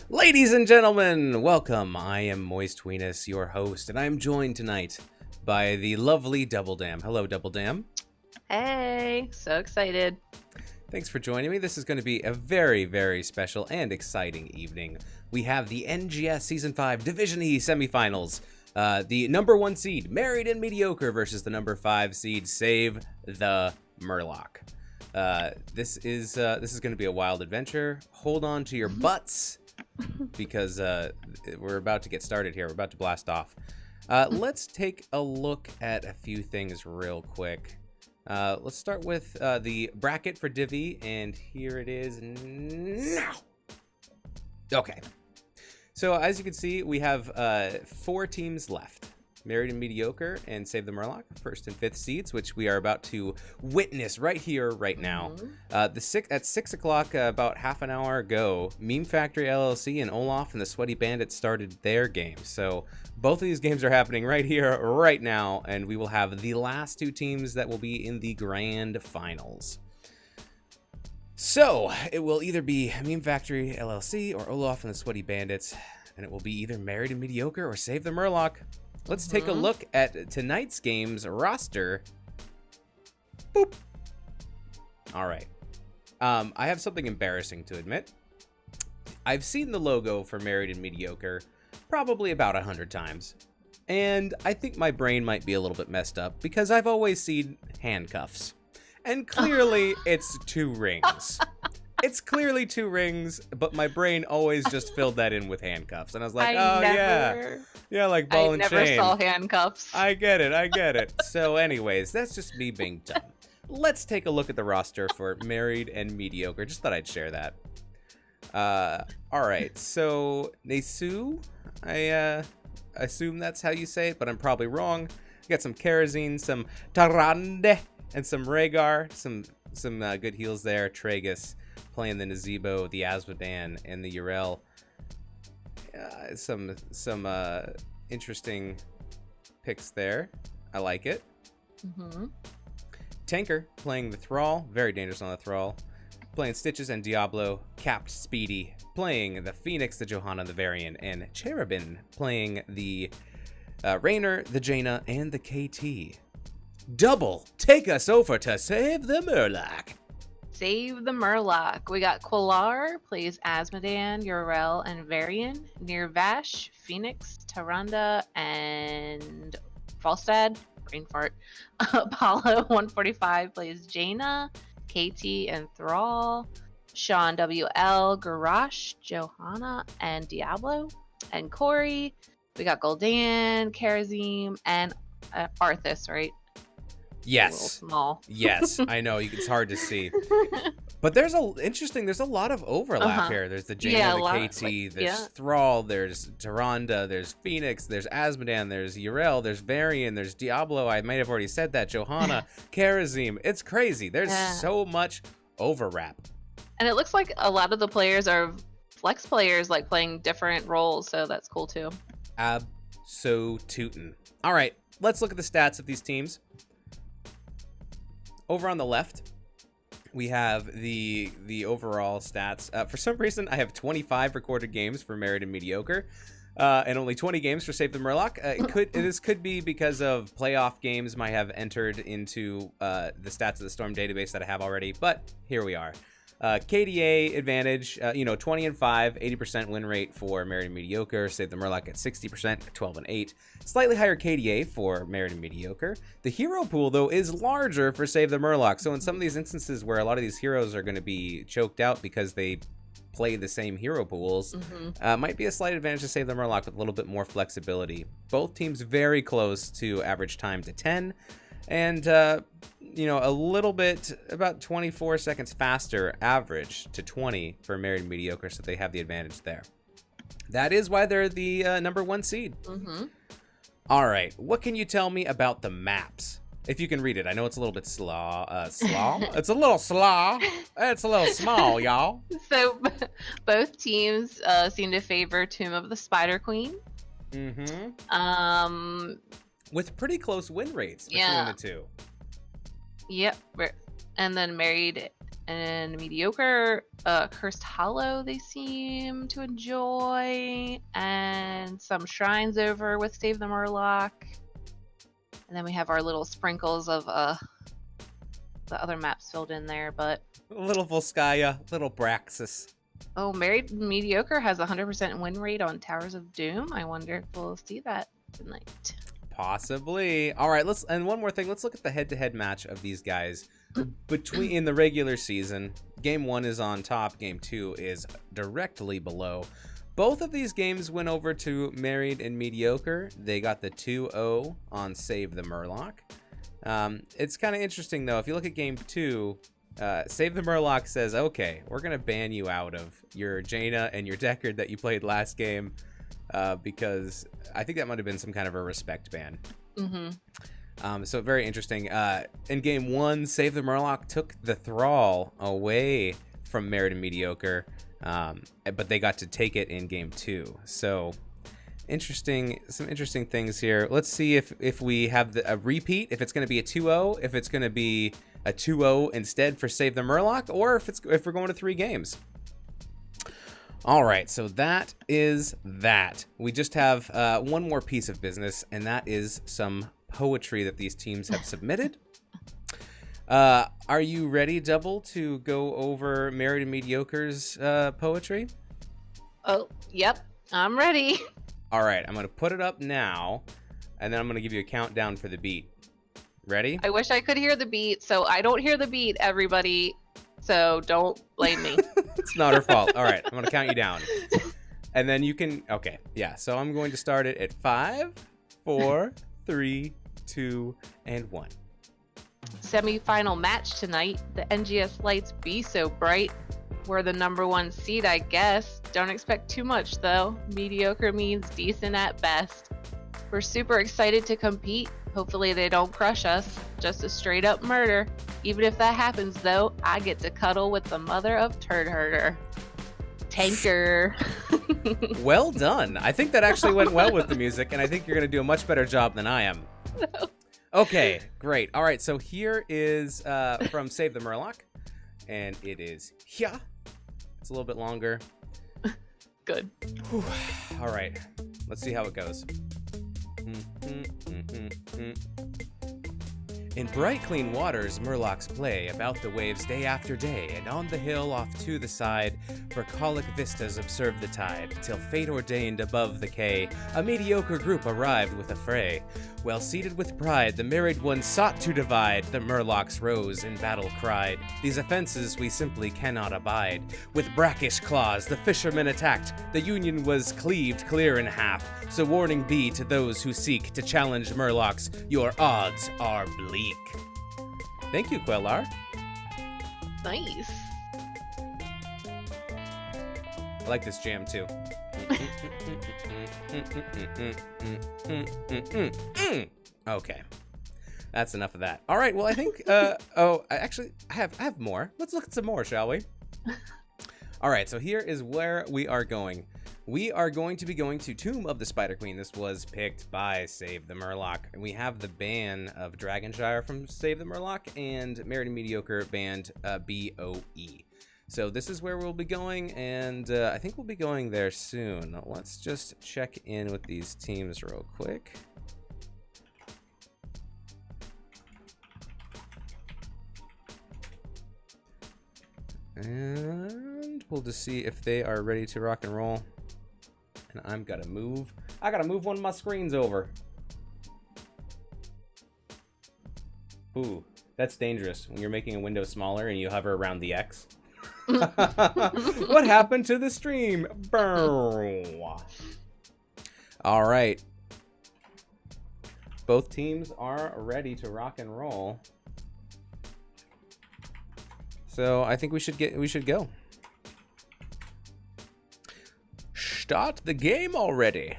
Ladies and gentlemen, welcome. I am Moist Weenus, your host, and I am joined tonight by the lovely Double Dam. Hello, Double Dam. Hey, so excited. Thanks for joining me. This is going to be a very, very special and exciting evening. We have the NGS Season 5 Division E semifinals. The number 1 seed, Married and Mediocre, versus the number 5 seed, Save the Murloc. This is going to be a wild adventure. Hold on to your butts, because we're about to get started here. We're about to blast off. Let's take a look at a few things real quick. Let's start with the bracket for Div E, and here it is now. Okay. So as you can see, we have 4 teams left. Married and Mediocre and Save the Murloc, 1st and 5th seeds, which we are about to witness right here, right now. At 6 o'clock, about half an hour ago, Meme Factory LLC and Olaf and the Sweaty Bandits started their games. So both of these games are happening right here, right now, and we will have the last 2 teams that will be in the grand finals. So it will either be Meme Factory LLC or Olaf and the Sweaty Bandits, and it will be either Married and Mediocre or Save the Murloc. Let's take a look at tonight's game's roster. Boop. All right. I have something embarrassing to admit. I've seen the logo for Married and Mediocre probably about 100 times. And I think my brain might be a little bit messed up because I've always seen handcuffs. And clearly it's 2 rings. It's clearly 2 rings, but my brain always just filled that in with handcuffs. And I was like, yeah, like ball and chain. I never saw handcuffs. I get it. So anyways, that's just me being dumb. let's take a look at the roster for Married and Mediocre. Just thought I'd share that. All right, so Nesu, I assume that's how you say it, but I'm probably wrong. We got some Kerosene, some Tarande, and some Rhaegar. Some good heals there. Tragus playing the Nazebo, the Azmodan, and the Yrel. Some interesting picks there. I like it. Mm-hmm. Tanker playing the Thrall, very dangerous on the Thrall. Playing Stitches and Diablo, Capped Speedy, playing the Phoenix, the Johanna, the Varian, and Cherubin playing the Raynor, the Jaina, and the KT. Double, take us over to Save the Murloc. Save the Murloc. We got Quillar plays Azmodan, Yrel, and Varian. Nirvash, Phoenix, Tyrande, and Falstad. Brain fart. Apollo 145 plays Jaina, KT, and Thrall. Sean WL, Garrosh, Johanna, and Diablo. And Corey. We got Gul'dan, Karazim, and Arthas, right? Yes. A little small. Yes, I know. It's hard to see. But there's a lot of overlap here. There's the Jaina, the KT, there's Thrall, there's Tyrande, there's Phoenix, there's Azmodan, there's Yrel, there's Varian, there's Diablo. I might have already said that. Johanna, Karazim. It's crazy. There's so much overlap. And it looks like a lot of the players are flex players, like playing different roles, so that's cool too. Absolutely. All right, let's look at the stats of these teams. Over on the left, we have the overall stats. For some reason, I have 25 recorded games for Married and Mediocre, and only 20 games for Save the Murloc. This could be because of playoff games might have entered into the stats of the Storm database that I have already, but here we are. KDA advantage, 20 and 5, 80% win rate for Married and Mediocre. Save the Murloc at 60%, 12 and 8. Slightly higher KDA for Married and Mediocre. The hero pool, though, is larger for Save the Murloc. So in some of these instances where a lot of these heroes are going to be choked out because they play the same hero pools, might be a slight advantage to Save the Murloc with a little bit more flexibility. Both teams very close to average time to 10. And, a little bit, about 24 seconds faster average to 20 for Married and Mediocre, so they have the advantage there. That is why they're the number 1 seed. All right, what can you tell me about the maps? If you can read it. I know it's a little bit slaw. It's a little slaw. It's a little small, y'all. So both teams seem to favor Tomb of the Spider Queen. With pretty close win rates between the two. Yep. And then Married and Mediocre, Cursed Hollow they seem to enjoy. And some shrines over with Save the Murloc. And then we have our little sprinkles of the other maps filled in there, but... Little Volskaya, little Braxis. Oh, Married and Mediocre has 100% win rate on Towers of Doom. I wonder if we'll see that tonight. Possibly. All right, and one more thing. Let's look at the head-to-head match of these guys in the regular season. Game 1 is on top. Game 2 is directly below. Both of these games went over to Married and Mediocre. They got the 2-0 on Save the Murloc. It's kind of interesting, though. If you look at Game 2, Save the Murloc says, okay, we're going to ban you out of your Jaina and your Deckard that you played last game. Because I think that might have been some kind of a respect ban. So very interesting. In Game 1, Save the Murloc took the Thrall away from Married and Mediocre, but they got to take it in Game 2. So some interesting things here. Let's see if we have a repeat, if it's going to be a 2-0, if it's going to be a 2-0 instead for Save the Murloc, or if we're going to 3 games. All right, so that is that. We just have one more piece of business, and that is some poetry that these teams have submitted. Are you ready, Double, to go over Married and Mediocre's poetry? Oh, yep, I'm ready. All right, I'm going to put it up now, and then I'm going to give you a countdown for the beat. Ready? I wish I could hear the beat, so I don't hear the beat, everybody. So don't blame me. It's not her fault. All right, I'm going to count you down. And then you can... Okay, yeah. So I'm going to start it at 5, 4, 3, 2, and 1. Semi-final match tonight. The NGS lights be so bright. We're the #1 seed, I guess. Don't expect too much, though. Mediocre means decent at best. We're super excited to compete. Hopefully they don't crush us. Just a straight up murder. Even if that happens, though, I get to cuddle with the mother of Turd Herder. Tanker. Well done. I think that actually went well with the music, and I think you're going to do a much better job than I am. Okay, great. All right, so here is from Save the Murloc, and it is here. It's a little bit longer. Good. Whew. All right, let's see how it goes. In bright, clean waters, Murlocs play about the waves day after day, and on the hill off to the side, bucolic vistas observe the tide, till fate ordained above the quay, a mediocre group arrived with a fray. Well seated with pride, the married ones sought to divide, the Murlocs rose in battle cried, these offenses we simply cannot abide. With brackish claws, the fishermen attacked, the union was cleaved clear in half, so warning be to those who seek to challenge Murlocs, your odds are bleak. Thank you, Quellar. Nice. I like this jam too. Okay, that's enough of that. All right, well, I think I have more. Let's look at some more, shall we? All right, so here is where we are going. We are going to be going to Tomb of the Spider Queen. This was picked by Save the Murloc. And we have the ban of Dragonshire from Save the Murloc and Married and Mediocre banned BOE. So this is where we'll be going, and I think we'll be going there soon. Let's just check in with these teams real quick. And we'll just see if they are ready to rock and roll. And I gotta move one of my screens over. Ooh, that's dangerous when you're making a window smaller and you hover around the X. What happened to the stream? All right. Both teams are ready to rock and roll. So I think we should go. Start the game already.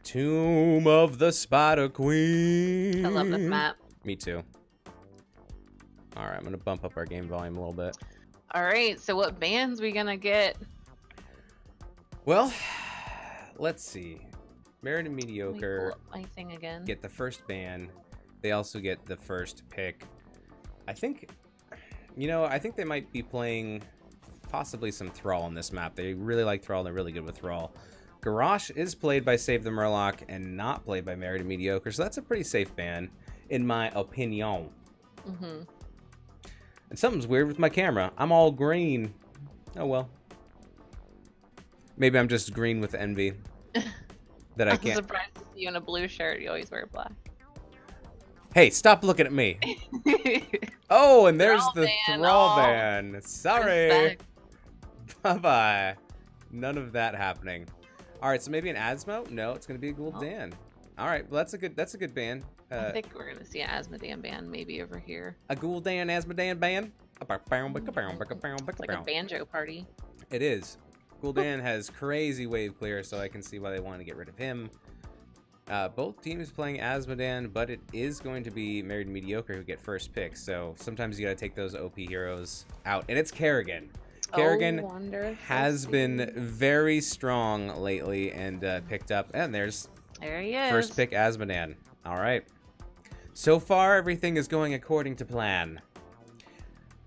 Tomb of the Spider Queen. I love this map. Me too. All right, I'm gonna bump up our game volume a little bit. All right, so what bans we gonna get? Well, let's see. Married and Mediocre my thing again. Get the first ban. They also get the first pick. I think they might be playing possibly some Thrall on this map. They really like Thrall. They're really good with Thrall. Garrosh is played by Save the Murloc and not played by Married and Mediocre, so that's a pretty safe ban, in my opinion. Mm-hmm. And something's weird with my camera. I'm all green. Oh well. Maybe I'm just green with envy. That I can't. I'm surprised to see you in a blue shirt. You always wear black. Hey, stop looking at me. Oh, and there's the Thrall Oh. ban. Sorry. Bye-bye. None of that happening. All right, so maybe an Asmo? No, it's going to be a Gul'dan. All right, well, that's a good ban. I think we're going to see an Asmodean ban maybe over here. A Gul'dan Asmodean ban? It's like a banjo party. It is. Gul'dan has crazy wave clear, so I can see why they want to get rid of him. Both teams playing Asmodean, but it is going to be Married and Mediocre who get first pick, so sometimes you got to take those OP heroes out. And it's Kerrigan. Kerrigan has been very strong lately and picked up. And there he is. First pick Asmodean. All right. So far, everything is going according to plan.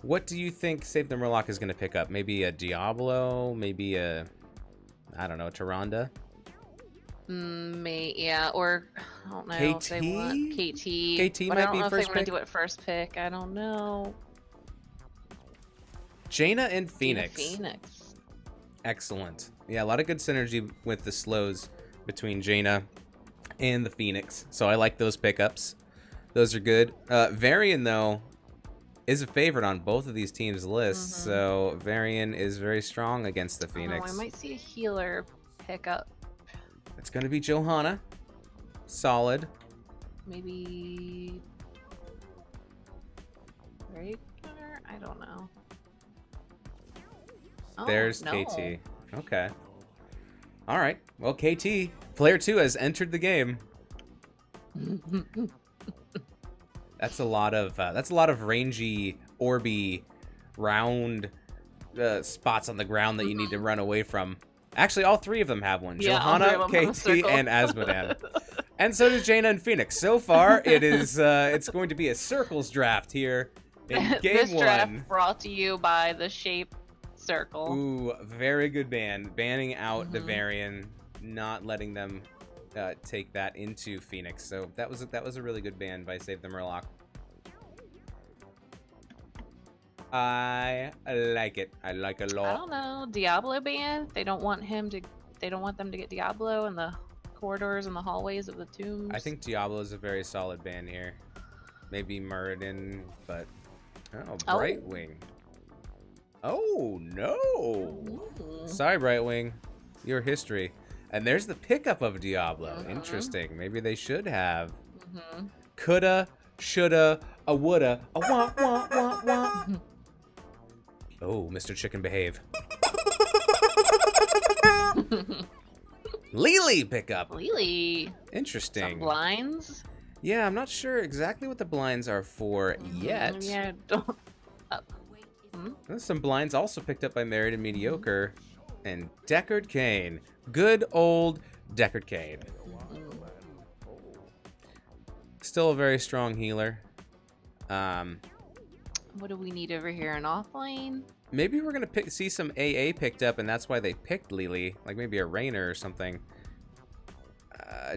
What do you think Save the Murloc is going to pick up? Maybe a Diablo? Maybe a, I don't know, Tyrande? Yeah, or I don't know if they want KT. KT but might I don't be know if first they want to pick. do it first pick. I don't know. Jaina and Phoenix. Phoenix. Excellent. Yeah, a lot of good synergy with the slows between Jaina and the Phoenix. So I like those pickups. Those are good. Varian, though, is a favorite on both of these teams' lists. So Varian is very strong against the Phoenix. I might see a healer pick up It's going to be Johanna. Solid. Maybe... Right? I don't know. Oh, There's no. KT. Okay. All right. Well, KT, player 2 has entered the game. That's a lot of rangy, orby, round spots on the ground that you need to run away from. Actually, all 3 of them have one. Yeah, Johanna, KT, and Asmodan. And so does Jaina and Phoenix. So far, it's going to be a circles draft here in game This 1. draft brought to you by the Shape Circle. Ooh, very good ban. Banning out the Varian, not letting them take that into Phoenix. So that was a really good ban by Save the Murloc. I like it. I like it a lot. I don't know. Diablo ban? They don't want them to get Diablo in the corridors and the hallways of the tombs. I think Diablo is a very solid ban here. Maybe Muradin, but Brightwing. Oh no! Sorry, Brightwing. Your history. And there's the pickup of Diablo. Interesting. Maybe they should have. Coulda, shoulda, a woulda, a wah wah wah wah. Oh, Mr. Chicken, behave. Lily pickup. Lily. Interesting. Some blinds. Yeah, I'm not sure exactly what the blinds are for yet. Yeah, don't. There's some blinds also picked up by Married and Mediocre. And Deckard Cain. Good old Deckard Cain. Still a very strong healer. What do we need over here? An off lane? Maybe we're going to see some AA picked up, and that's why they picked Lily. Like maybe a Rainer or something.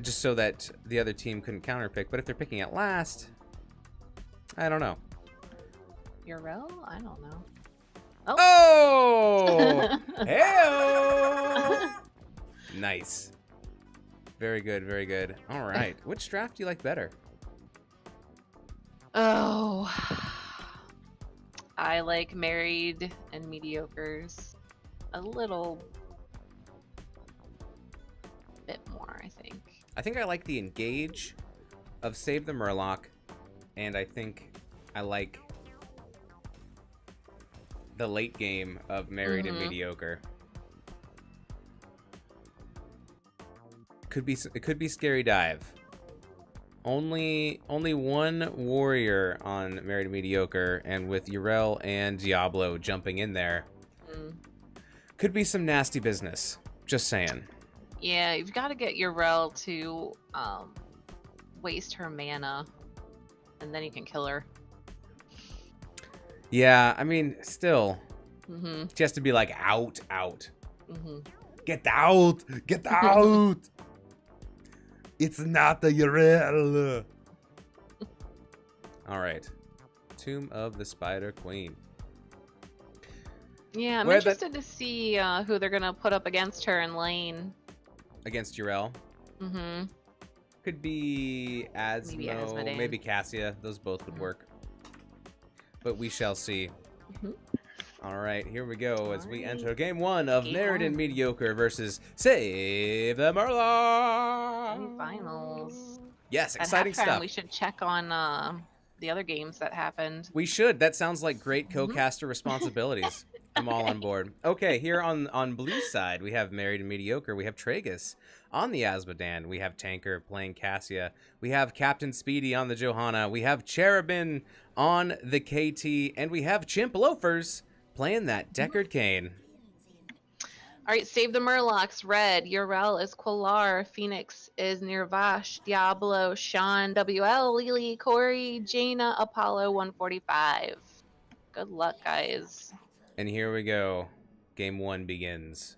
Just so that the other team couldn't counterpick. But if they're picking it last, I don't know. Urel? I don't know. Oh! Hey-o! Nice. Very good, very good. All right. Which draft do you like better? Oh. I like Married and Mediocres a little bit more, I think. I think I like the Engage of Save the Murloc, and I think I like the late game of Married and Mediocre. It could be Scary Dive. Only one warrior on Married and Mediocre, and with Urel and Diablo jumping in there, could be some nasty business. Just saying. Yeah, you've got to get Urel to waste her mana, and then you can kill her. Yeah, I mean, still, Mm-hmm. she has to be like out. Mm-hmm. Get out! Get out! It's not the Urel. All right, Tomb of the Spider Queen. Yeah, I'm Where interested to see who they're gonna put up against her in lane. Against Urel. Mm-hmm. Could be Maybe Asmo, Asmodan. maybe Cassia. Those both would work. But we shall see. All right, here we go as we enter game 1 of Married and Mediocre versus Save the Murloc. Finals. Yes, At exciting halftime, stuff. we should check on the other games that happened. We should. That sounds like great co-caster responsibilities. I'm all on board. Okay, here on blue side, we have Married and Mediocre. We have Tragus. On the Asmodan, we have Tanker playing Cassia. We have Captain Speedy on the Johanna. We have Cherubin on the KT. And we have Chimp Loafers playing that Deckard Cain. All right, Save the Murlocs. Red. Urel is Quillar. Phoenix is Nirvash. Diablo. Sean. WL. Lily. Corey. Jaina. Apollo 145. Good luck, guys. And here we go. Game 1 begins.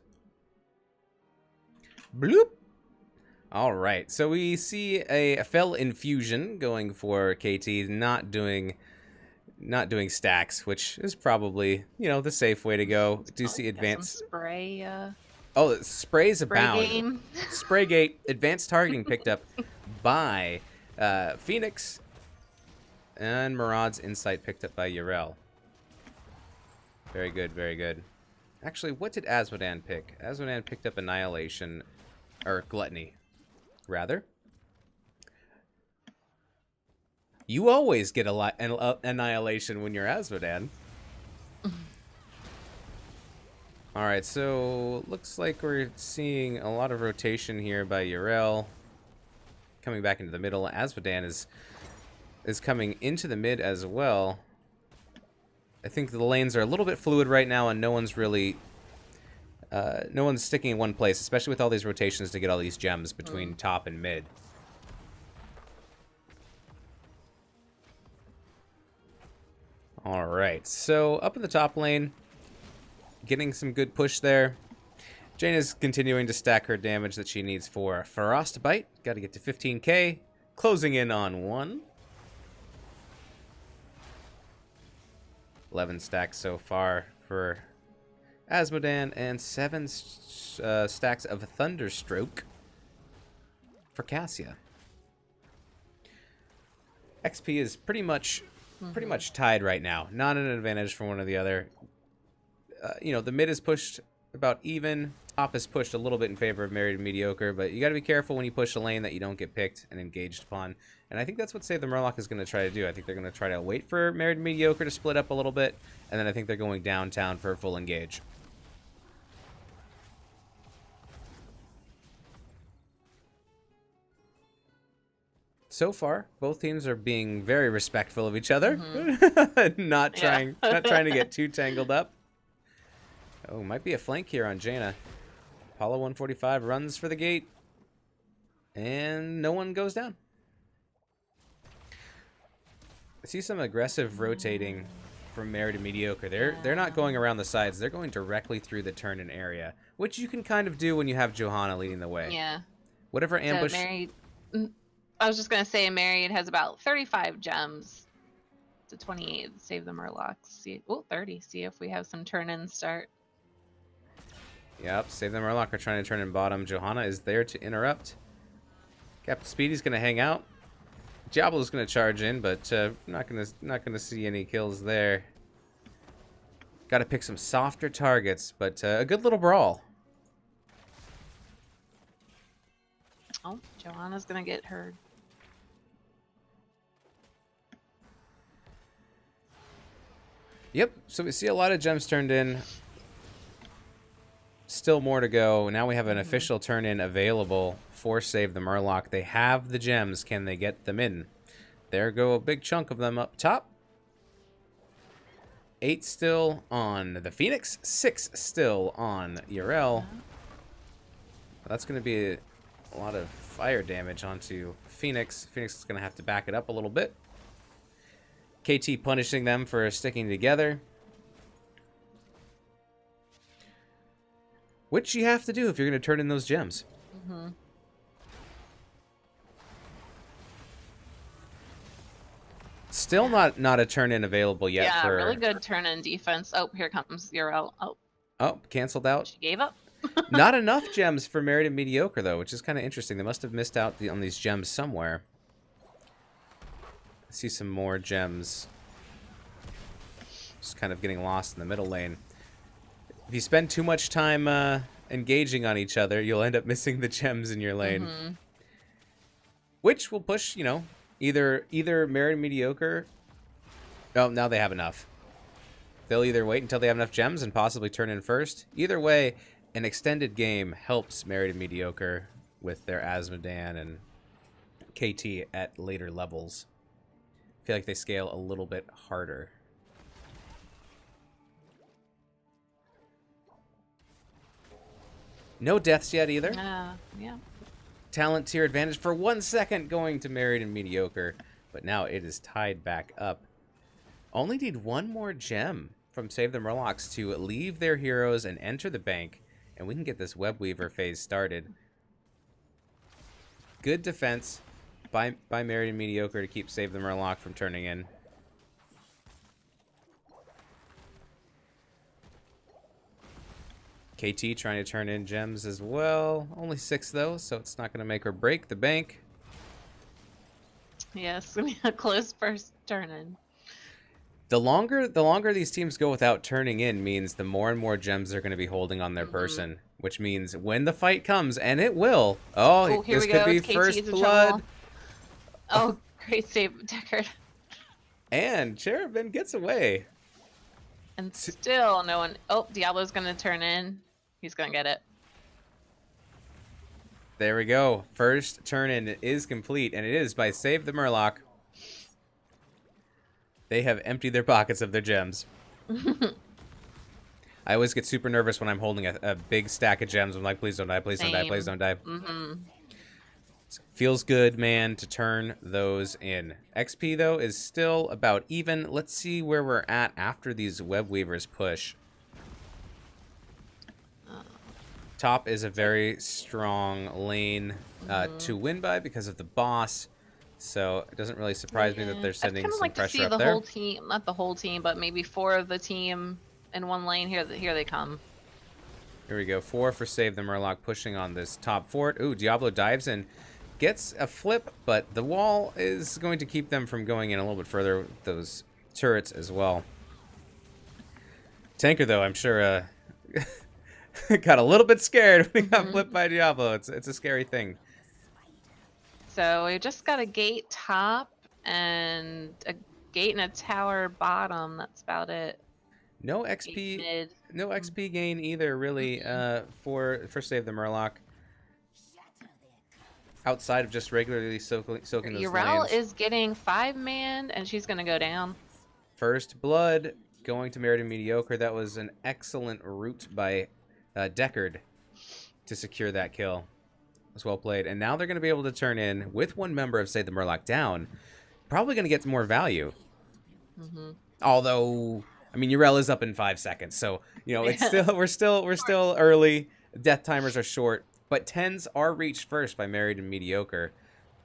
Bloop. All right, so we see a Fell Infusion going for KT, not doing stacks, which is probably, the safe way to go. Do see advanced spray. Oh, sprays abound. Game. Spraygate, advanced targeting picked up by Phoenix, and Marad's Insight picked up by Urel. Very good, very good. Actually, what did Asmodan pick? Asmodan picked up Annihilation. Or Gluttony, rather. You always get an Annihilation when you're Asmodan. Alright, so looks like we're seeing a lot of rotation here by Yrel. Coming back into the middle. Asmodan is coming into the mid as well. I think the lanes are a little bit fluid right now, and no one's really... no one's sticking in one place, especially with all these rotations to get all these gems between top and mid. Alright, so up in the top lane, getting some good push there. Jaina's continuing to stack her damage that she needs for Frostbite. Got to get to 15k. Closing in on 1. 11 stacks so far for Asmodan, and 7 stacks of Thunderstroke for Cassia. XP is pretty much tied right now. Not an advantage for one or the other. You know, the mid is pushed about even. Top is pushed a little bit in favor of Married and Mediocre, but you got to be careful when you push a lane that you don't get picked and engaged upon. And I think that's what Save the Murloc is going to try to do. I think they're going to try to wait for Married and Mediocre to split up a little bit, and then I think they're going downtown for a full engage. So far, both teams are being very respectful of each other. not trying to get too tangled up. Oh, might be a flank here on Jaina. Apollo 145 runs for the gate. And no one goes down. I see some aggressive rotating from Married to Mediocre. They're not going around the sides. They're going directly through the turn-in area, which you can kind of do when you have Johanna leading the way. Yeah. Whatever ambush... So I was just going to say Married has about 35 gems to 28. Save the Murlocs. See, 30. See if we have some turn-ins start. Yep, Save the Murloc are trying to turn in bottom. Johanna is there to interrupt. Captain Speedy's going to hang out. Diablo's going to charge in, but not gonna see any kills there. Got to pick some softer targets, but a good little brawl. Oh, Johanna's going to get her. Yep, so we see a lot of gems turned in. Still more to go. Now we have an official turn-in available for Save the Murloc. They have the gems. Can they get them in? There go a big chunk of them up top. 8 still on the Phoenix. 6 still on Yrel. That's going to be a lot of fire damage onto Phoenix. Phoenix is going to have to back it up a little bit. KT punishing them for sticking together. Which you have to do if you're going to turn in those gems. Still not a turn-in available yet. Yeah, for... really good turn-in defense. Oh, here comes Yrel. Oh, canceled out. She gave up. Not enough gems for Married and Mediocre, though, which is kind of interesting. They must have missed out on these gems somewhere. I see some more gems. Just kind of getting lost in the middle lane. If you spend too much time engaging on each other, you'll end up missing the gems in your lane. Which will push, you know, either Married and Mediocre... Oh, now they have enough. They'll either wait until they have enough gems and possibly turn in first. Either way, an extended game helps Married and Mediocre with their Asmodan and KT at later levels. I feel like they scale a little bit harder. No deaths yet either. Yeah. Talent tier advantage for 1 second going to Married and Mediocre. But now it is tied back up. Only need 1 more gem from Save the Murlocs to leave their heroes and enter the bank. And we can get this Web Weaver phase started. Good defense by Married and Mediocre to keep Save the Murloc from turning in. KT trying to turn in gems as well. Only 6 though, so it's not going to make or break the bank. Yes, we need a close first turn in. The longer these teams go without turning in means the more and more gems they're going to be holding on their person, which means when the fight comes, and it will. Oh, Here this we could go. be It's first KT's in blood. trouble. Oh, great save, Deckard. And Cherubin gets away. And still no one. Oh, Diablo's gonna turn in. He's gonna get it. There we go. First turn in is complete, and it is by Save the Murloc. They have emptied their pockets of their gems. I always get super nervous when I'm holding a big stack of gems. I'm like, please don't die, please don't die, please don't die. Feels good, man, to turn those in. XP, though, is still about even. Let's see where we're at after these web weavers push. Top is a very strong lane to win by because of the boss. So it doesn't really surprise me that they're sending some pressure up there. I'd kind of like to see the whole team, not the whole team, but maybe 4 of the team in one lane. Here they come. Here we go. 4 for Save the Murloc, pushing on this top fort. Ooh, Diablo dives in. Gets a flip, but the wall is going to keep them from going in a little bit further with those turrets as well. Tanker, though, I'm sure got a little bit scared when he got flipped by Diablo. It's a scary thing. So we just got a gate top and a gate and a tower bottom. That's about it. No XP, no XP gain either, really, for Save the Murloc. Outside of just regularly soaking those Urel lanes. is getting 5-man, and she's gonna go down. First blood going to Merit and Mediocre. That was an excellent route by Deckard to secure that kill. It was well played. And now they're going to be able to turn in with one member of Save the Murloc down. Probably going to get more value. Although, I mean, Urel is up in 5 seconds, so you know it's we're still early. Death timers are short, but 10s are reached first by Married and Mediocre,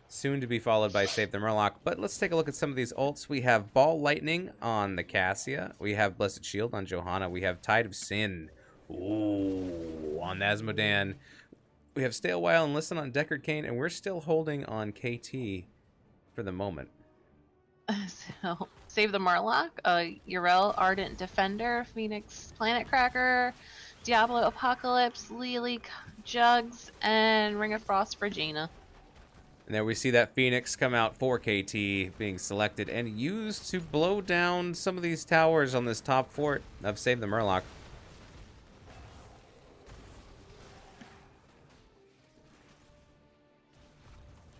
soon to be followed by Save the Murloc. But let's take a look at some of these ults. We have Ball Lightning on the Cassia. We have Blessed Shield on Johanna. We have Tide of Sin, ooh, on Asmodan. We have Stay a While and Listen on Deckard Cain, and we're still holding on KT for the moment. So, Save the Murloc, Urel, Ardent Defender, Phoenix, Planet Cracker, Diablo Apocalypse, Lily, Jugs, and Ring of Frost for Jaina. And there we see that Phoenix come out for KT being selected and used to blow down some of these towers on this top fort of Save the Murloc.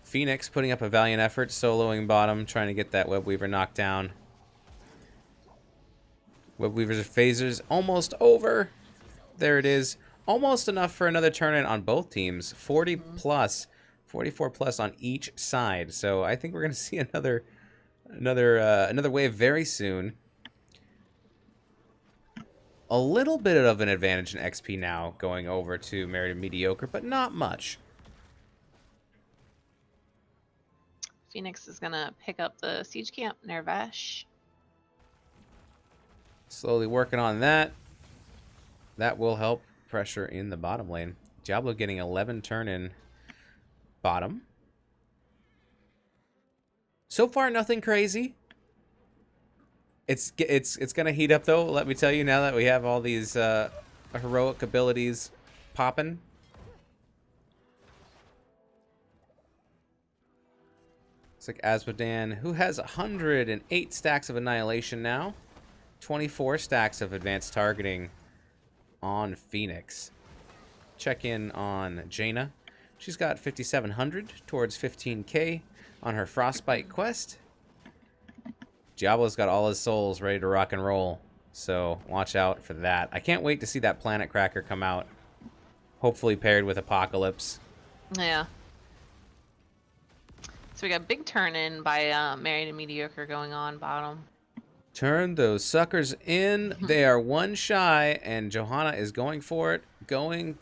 Phoenix putting up a valiant effort, soloing bottom, trying to get that Web Weaver knocked down. Web Weaver's phasers almost over. There it is. Almost enough for another turn-in on both teams. 40 plus, 44 plus on each side. So I think we're going to see another wave very soon. A little bit of an advantage in XP now going over to Merit and Mediocre, but not much. Phoenix is gonna pick up the siege camp near Vash. Slowly working on that. That will help pressure in the bottom lane. Diablo getting 11 turn in bottom. So far, nothing crazy. It's gonna heat up though. Let me tell you, now that we have all these heroic abilities popping. Looks like Asmodan, who has 108 stacks of Annihilation now, 24 stacks of Advanced Targeting on Phoenix. Check in on Jaina. She's got 5,700 towards 15k on her Frostbite quest. Diablo's got all his souls ready to rock and roll, so watch out for that. I can't wait to see that Planet Cracker come out, hopefully paired with Apocalypse. Yeah. So we got big turn in by Married and Mediocre going on bottom. Turn those suckers in. They are one shy, and Johanna is going for it. Going,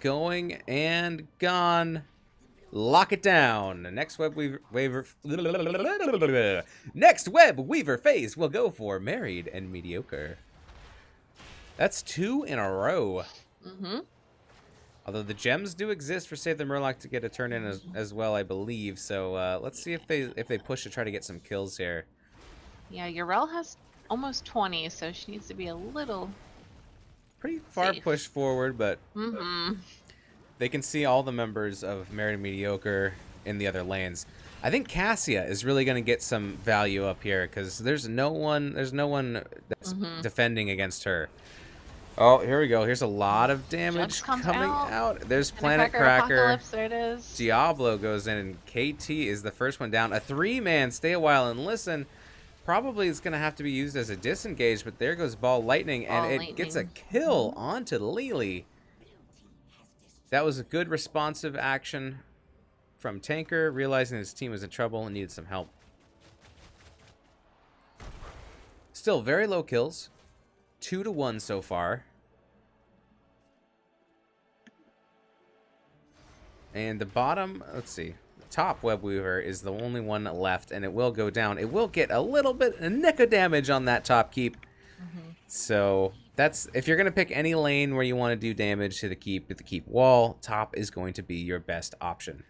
and gone. Lock it down. Next Web Weaver phase will go for Married and Mediocre. That's 2 in a row. Although the gems do exist for Save the Murloc to get a turn in as well, I believe. So let's see if they push to try to get some kills here. Yeah, Urel has almost 20, so she needs to be a little Pretty far safe. pushed forward, but Mm-hmm. they can see all the members of Married and Mediocre in the other lanes. I think Cassia is really going to get some value up here because there's no one that's defending against her. Oh, here we go. Here's a lot of damage coming out. There's Planet Cracker. Apocalypse, there it is. Diablo goes in, and KT is the first one down. A 3-man, stay a while and listen. Probably is going to have to be used as a disengage, but there goes Ball Lightning, and it gets a kill onto Lily. That was a good responsive action from Tanker, realizing his team was in trouble and needed some help. Still very low kills. 2-1 so far. And the bottom, let's see, the top Web Weaver is the only one left, and it will go down. It will get a little bit, a nick of damage on that top keep. So that's, if you're going to pick any lane where you want to do damage to the keep wall, top is going to be your best option.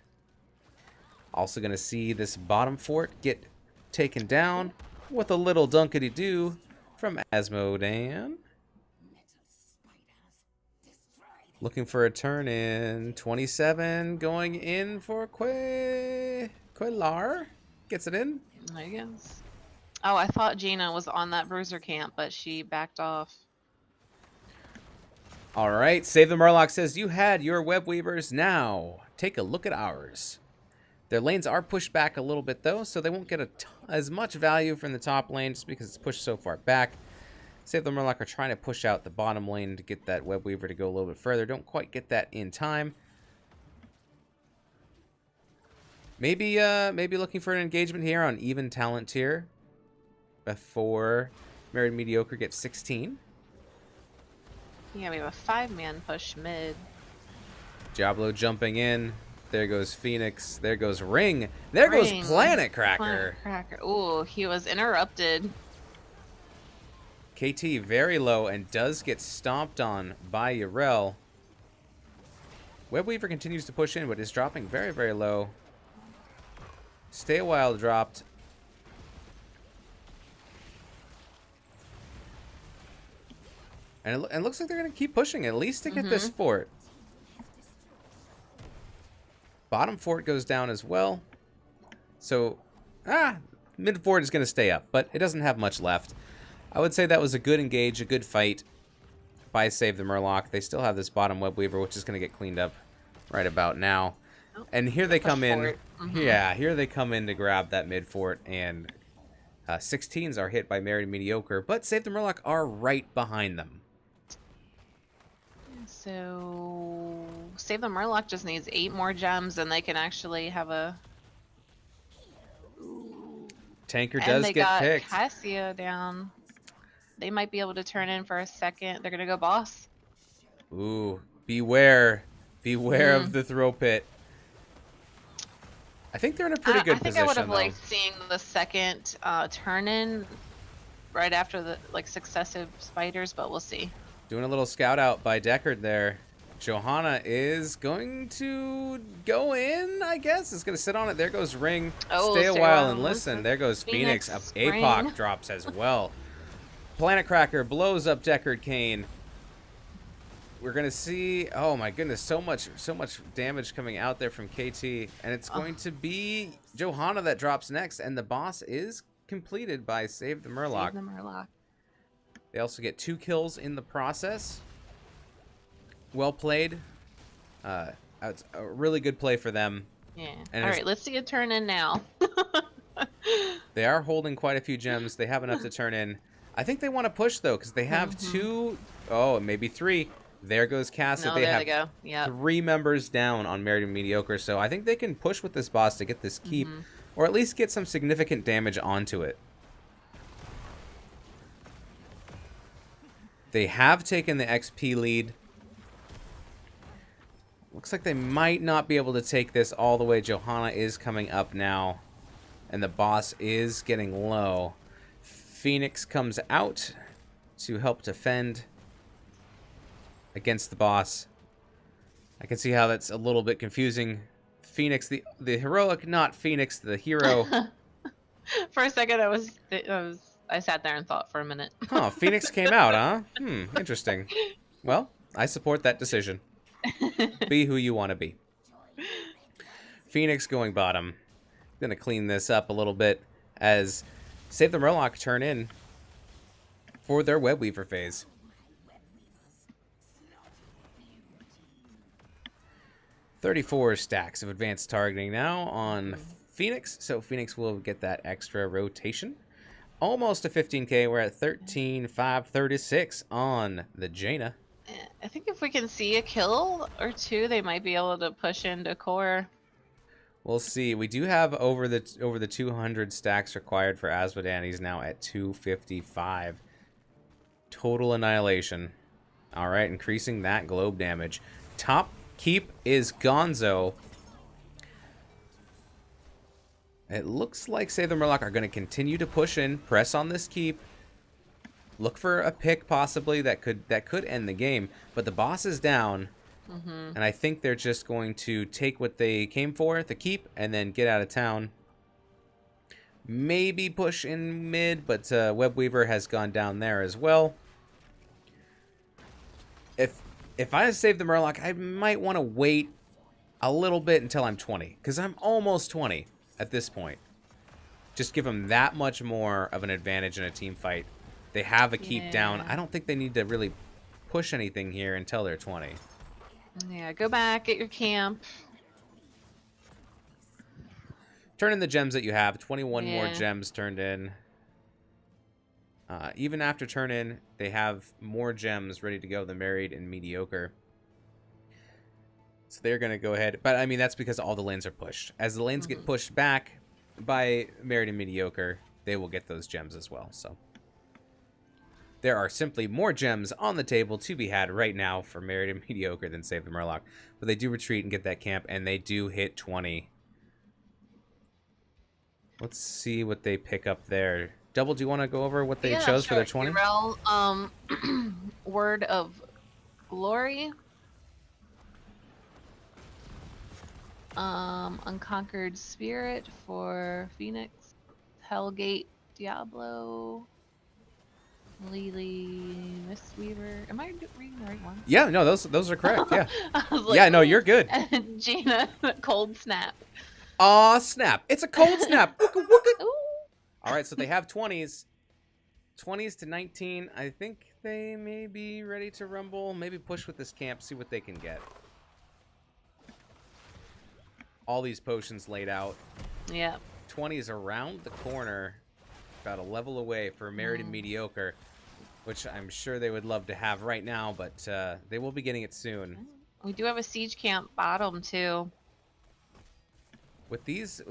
Also going to see this bottom fort get taken down with a little dunkity-doo from Asmodan. Looking for a turn in 27, going in for Quellar. Gets it in. I guess. Oh, I thought Gina was on that bruiser camp, but she backed off. All right, Save the Murloc says, you had your Web Weavers, now take a look at ours. Their lanes are pushed back a little bit, though, so they won't get as much value from the top lane just because it's pushed so far back. Save the Murloc are trying to push out the bottom lane to get that Web Weaver to go a little bit further. Don't quite get that in time. Maybe looking for an engagement here on even talent tier before Married Mediocre gets 16. Yeah, we have a 5-man push mid. Diablo jumping in. There goes Phoenix. There goes Ring. There goes Planet Cracker. Ooh, he was interrupted. KT very low and does get stomped on by Urel. Web Weaver continues to push in, but is dropping very, very low. Stay a while dropped. And it looks like they're going to keep pushing at least to get this fort. Bottom fort goes down as well. So, mid fort is going to stay up, but it doesn't have much left. I would say that was a good engage, a good fight by Save the Murloc. They still have this bottom Web Weaver, which is going to get cleaned up right about now. And here they come in. Yeah, here they come in to grab that mid fort, and 16s are hit by Married Mediocre, but Save the Murloc are right behind them. So Save the Murloc just needs 8 more gems, and they can actually have a. Tanker does get picked. And they got Cassia down. They might be able to turn in for a second. They're gonna go boss. Ooh, beware of the throw pit. I think they're in a pretty good position. I think I would have liked seeing the second turn in right after the successive spiders, but we'll see. Doing a little scout out by Deckard there. Johanna is going to go in, I guess. Is going to sit on it. There goes Ring. Stay a while and listen. There goes Phoenix. APOC drops as well. Planet Cracker blows up Deckard Cain. We're going to see, oh my goodness, so much damage coming out there from KT. And it's going to be Johanna that drops next. And the boss is completed by Save the Murloc. Save the Murloc. They also get 2 kills in the process. Well played. It's a really good play for them. Yeah. And all right, let's see a turn in now. They are holding quite a few gems. They have enough to turn in. I think they want to push, though, because they have 2, maybe 3. There goes Cassia. They have 3 members down on Married and Mediocre, so I think they can push with this boss to get this keep, or at least get some significant damage onto it. They have taken the XP lead. Looks like they might not be able to take this all the way. Johanna is coming up now, and the boss is getting low. Phoenix comes out to help defend against the boss. I can see how that's a little bit confusing. Phoenix, the heroic, not Phoenix, the hero. For a second, I was I sat there and thought for a minute. Huh, Phoenix came out, huh? Interesting. Well, I support that decision. Be who you want to be. Phoenix going bottom. Gonna clean this up a little bit as Save the Murloc turn in for their Web Weaver phase. "34 stacks of advanced targeting now on Phoenix, so Phoenix will get that extra rotation. Almost a 15k. We're at 13,536 on the Jaina. I think if we can see a kill or two, they might be able to push into core. We'll see. We do have over the 200 stacks required for Azmodan. He's now at 255. Total annihilation. All right, increasing that globe damage. Top keep is Gonzo. It looks like Save the Murloc are going to continue to push in, press on this keep. Look for a pick possibly that could end the game, but the boss is down. And I think they're just going to take what they came for, the keep, and then get out of town. Maybe push in mid, but Webweaver has gone down there as well. If I save the Murloc, I might want to wait a little bit until I'm 20, because I'm almost 20 at this point. Just give them that much more of an advantage in a team fight. They have a keep down. I don't think they need to really push anything here until they're 20. Yeah, go back, get your camp. Turn in the gems that you have. 21 more gems turned in. Even after turn in, they have more gems ready to go than Married and Mediocre. So they're going to go ahead. But, I mean, that's because all the lanes are pushed. As the lanes get pushed back by Married and Mediocre, they will get those gems as well. So there are simply more gems on the table to be had right now for Married and Mediocre than Save the Murloc. But they do retreat and get that camp, and they do hit 20. Let's see what they pick up there. Double, do you want to go over what they chose for their 20? Urel, Word of Glory. Unconquered Spirit for Phoenix. Hellgate Diablo. Lily Mistweaver. Am I reading the right one? Yeah, no, those are correct. Yeah. I was like, yeah, no, you're good. And Gina, Cold Snap. Aw, snap. It's a cold snap. Wooka, wooka. Ooh. All right, so they have 20s. 20s to 19. I think they may be ready to rumble. Maybe push with this camp, see what they can get. All these potions laid out. Yeah. 20s around the corner. About a level away for Married and Mediocre, which I'm sure they would love to have right now, but they will be getting it soon. We do have a siege camp bottom too. With these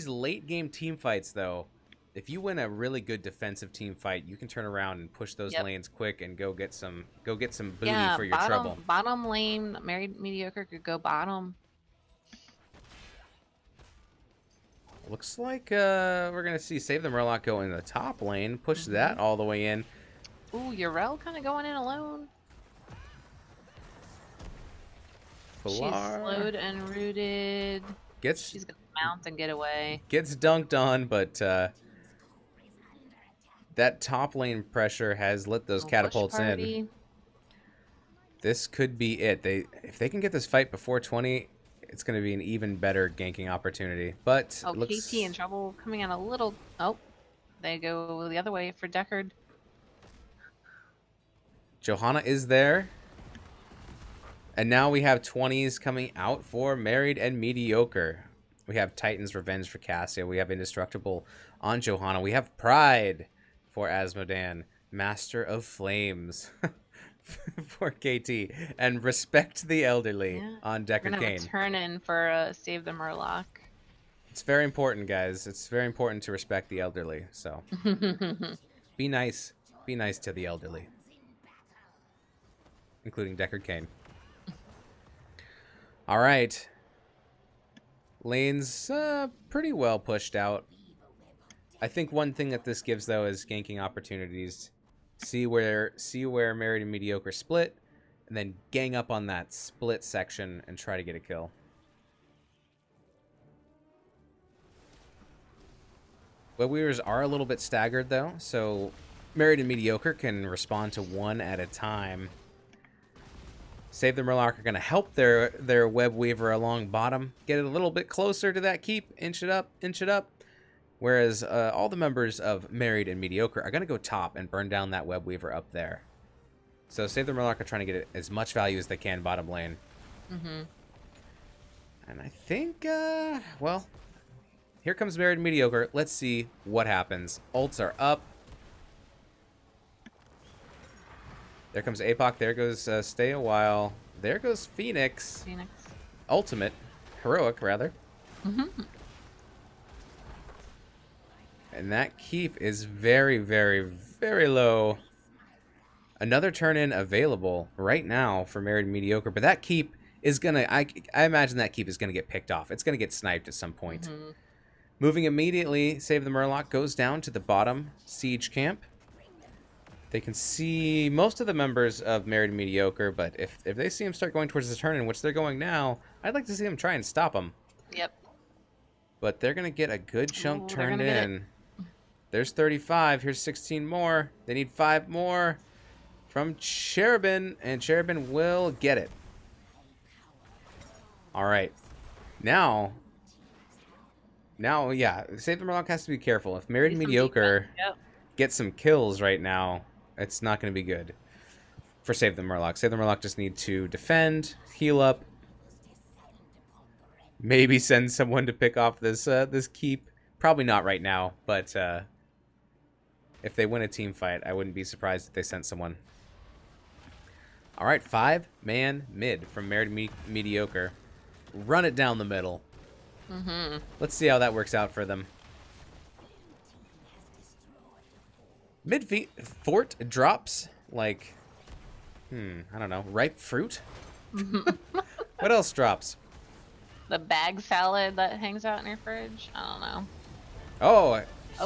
late game team fights, though, if you win a really good defensive team fight, you can turn around and push those lanes quick and go get some booty for your trouble. Bottom lane, Married Mediocre could go bottom. Looks like we're gonna see Save the Murloc go in the top lane, push that all the way in. Ooh, Urel kind of going in alone. Pilar. She's slowed and rooted. She's gonna mount and get away. Gets dunked on, but that top lane pressure has lit those catapults in. This could be it. If they can get this fight before 20, it's going to be an even better ganking opportunity. But KT in trouble, coming out a little. Oh, they go the other way for Deckard. Johanna is there. And now we have 20s coming out for Married and Mediocre. We have Titan's Revenge for Cassia. We have Indestructible on Johanna. We have Pride for Azmodan. Master of Flames for KT. And Respect the Elderly on Deckard Cain. We're going to turn in for Save the Murloc. It's very important, guys. It's very important to respect the elderly. So be nice. Be nice to the elderly. Including Deckard Cain. All right. Lane's pretty well pushed out. I think one thing that this gives, though, is ganking opportunities. See where Married and Mediocre split, and then gang up on that split section and try to get a kill. Web Weavers are a little bit staggered, though, so Married and Mediocre can respond to one at a time. Save the Murloc are going to help their Web Weaver along bottom, get it a little bit closer to that keep, inch it up, whereas all the members of Married and Mediocre are going to go top and burn down that Web Weaver up there. So Save the Murloc are trying to get as much value as they can bottom lane. Mm-hmm. And I think, well, here comes Married and Mediocre. Let's see what happens. Ults are up. There comes APOC. There goes Stay a While. There goes Phoenix. Ultimate. Heroic, rather. Mm-hmm. And that keep is very, very, very low. Another turn-in available right now for Married and Mediocre. But that keep is going to... I imagine that keep is going to get picked off. It's going to get sniped at some point. Mm-hmm. Moving immediately, Save the Murloc goes down to the bottom siege camp. They can see most of the members of Married and Mediocre, but if they see him start going towards the turn in which they're going now, I'd like to see them try and stop him. Yep. But they're going to get a good chunk turned in. There's 35. Here's 16 more. They need 5 more from Cherubin, and Cherubin will get it. All right. Now, yeah, Save the Murloc has to be careful. If Married and Mediocre get some kills right now, it's not going to be good for Save the Murloc. Save the Murloc just need to defend, heal up, maybe send someone to pick off this this keep. Probably not right now, but if they win a team fight, I wouldn't be surprised if they sent someone. All right, 5-man mid from Married and Mediocre. Run it down the middle. Mm-hmm. Let's see how that works out for them. Fort drops like, I don't know, ripe fruit? What else drops? The bag salad that hangs out in your fridge? I don't know. Oh,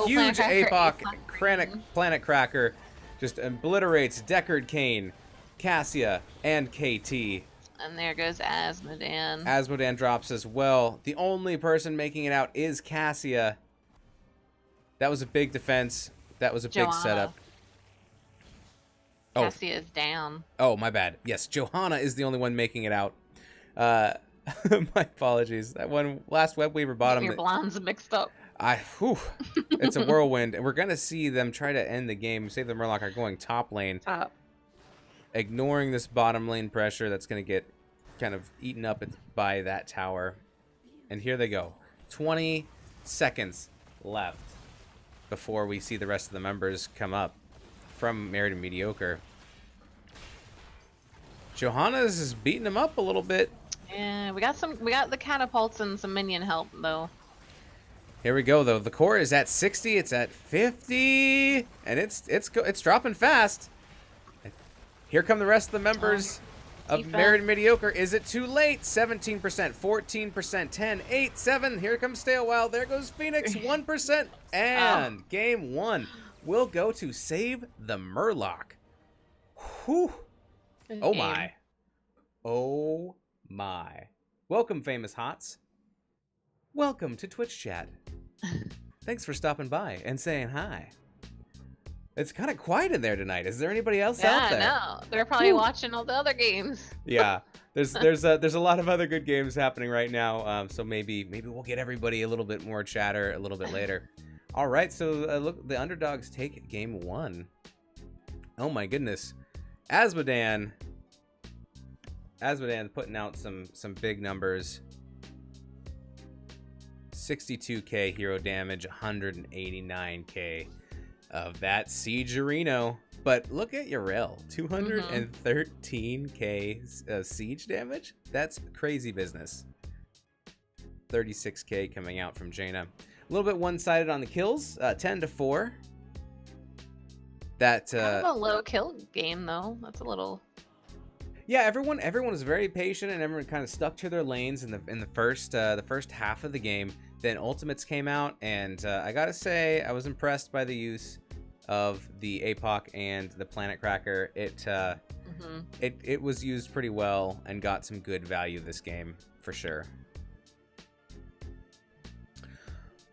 huge APOC Planet Cracker just obliterates Deckard Cain, Cassia, and KT. And there goes Asmodan. Asmodan drops as well. The only person making it out is Cassia. That was a big defense. That was a big setup. Cassia is down. Oh, my bad. Yes, Johanna is the only one making it out. My apologies. That one last Web Weaver bottom. Your blondes mixed up. It's a whirlwind. And we're going to see them try to end the game. Save the Murloc are going top lane. Ignoring this bottom lane pressure that's going to get kind of eaten up by that tower. And here they go. 20 seconds left before we see the rest of the members come up from Married and Mediocre. Johanna's is beating him up a little bit. Yeah, we got the catapults and some minion help though. Here we go though. The core is at 60, it's at 50, and it's dropping fast. Here come the rest of the members of Married and Mediocre. Is it too late? 17%, 14%, 10, 8, 7. Here comes Stay a While. There goes Phoenix, 1%. And game 1 will go to Save the Murloc. Whew. Oh my. Oh my. Welcome, famous hots. Welcome to Twitch chat. Thanks for stopping by and saying hi. It's kind of quiet in there tonight. Is there anybody else out there? Yeah, no. They're probably watching all the other games. Yeah, there's a lot of other good games happening right now. So maybe we'll get everybody a little bit more chatter a little bit later. All right, so look, the underdogs take game 1. Oh my goodness, Asmodan putting out some big numbers. 62k hero damage, 189k. Of that Siegerino. But look at Yrel, 213k siege damage. That's crazy business. 36k coming out from Jaina. A little bit one-sided on the kills, 10-4. That kind of a low kill game though. That's a little. Yeah, everyone was very patient and everyone kind of stuck to their lanes in the first half of the game. Then ultimates came out, and I gotta say I was impressed by the use of the APOC and the Planet Cracker. It was used pretty well and got some good value this game for sure.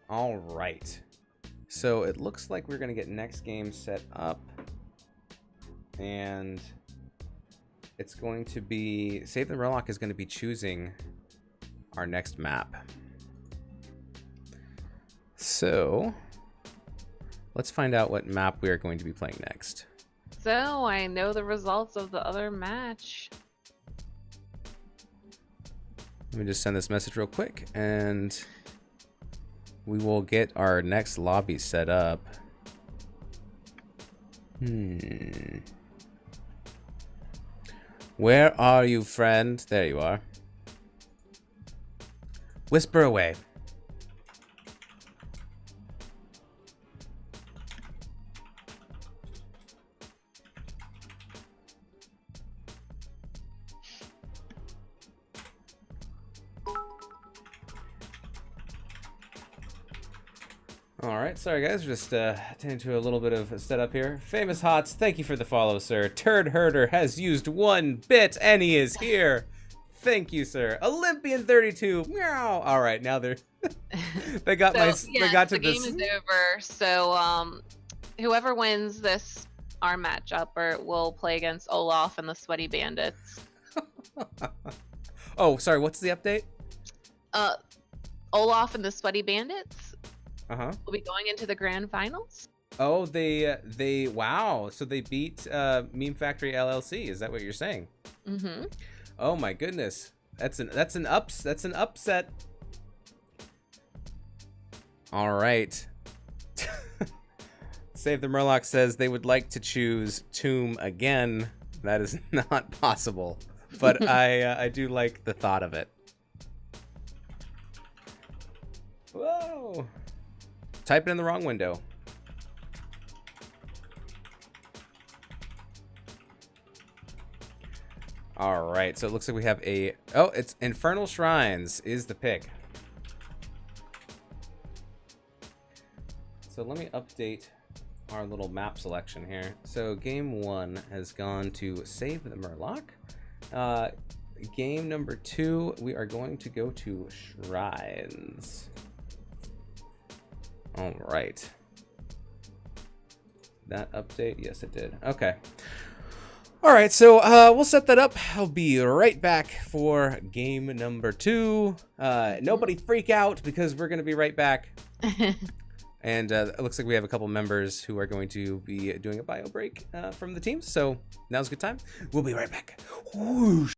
All right, So it looks like we're going to get next game set up. And it's going to be... Save the Murloc is going to be choosing our next map. So let's find out what map we are going to be playing next. So I know the results of the other match. Let me just send this message real quick, and we will get our next lobby set up. Where are you, friend? There you are. Whisper away. Alright, sorry guys, just attending to a little bit of a setup here. Famous Hots, thank you for the follow, sir. Turd Herder has used 1 bit and he is here. Thank you, sir. Olympian 32, meow. Alright, now they're they got they got to this. The game is over, so whoever wins this our matchup will play against Olaf and the Sweaty Bandits. Oh, sorry, what's the update? Olaf and the Sweaty Bandits Uh-huh. will be going into the grand finals. Oh, they wow. So they beat Meme Factory LLC. Is that what you're saying? Mm-hmm. Oh my goodness. That's an upset. All right. Save the Murloc says they would like to choose Tomb again. That is not possible, but I do like the thought of it. Whoa. Type it in the wrong window. All right, so it looks like we have a... Oh, it's Infernal Shrines is the pick. So let me update our little map selection here. So game 1 has gone to Save the Murloc. Game number 2, we are going to go to Shrines. All right. That update? Yes, it did. Okay. All right, so we'll set that up. I'll be right back for game number 2. Nobody freak out because we're going to be right back. And it looks like we have a couple members who are going to be doing a bio break from the team. So now's a good time. We'll be right back. Whoosh.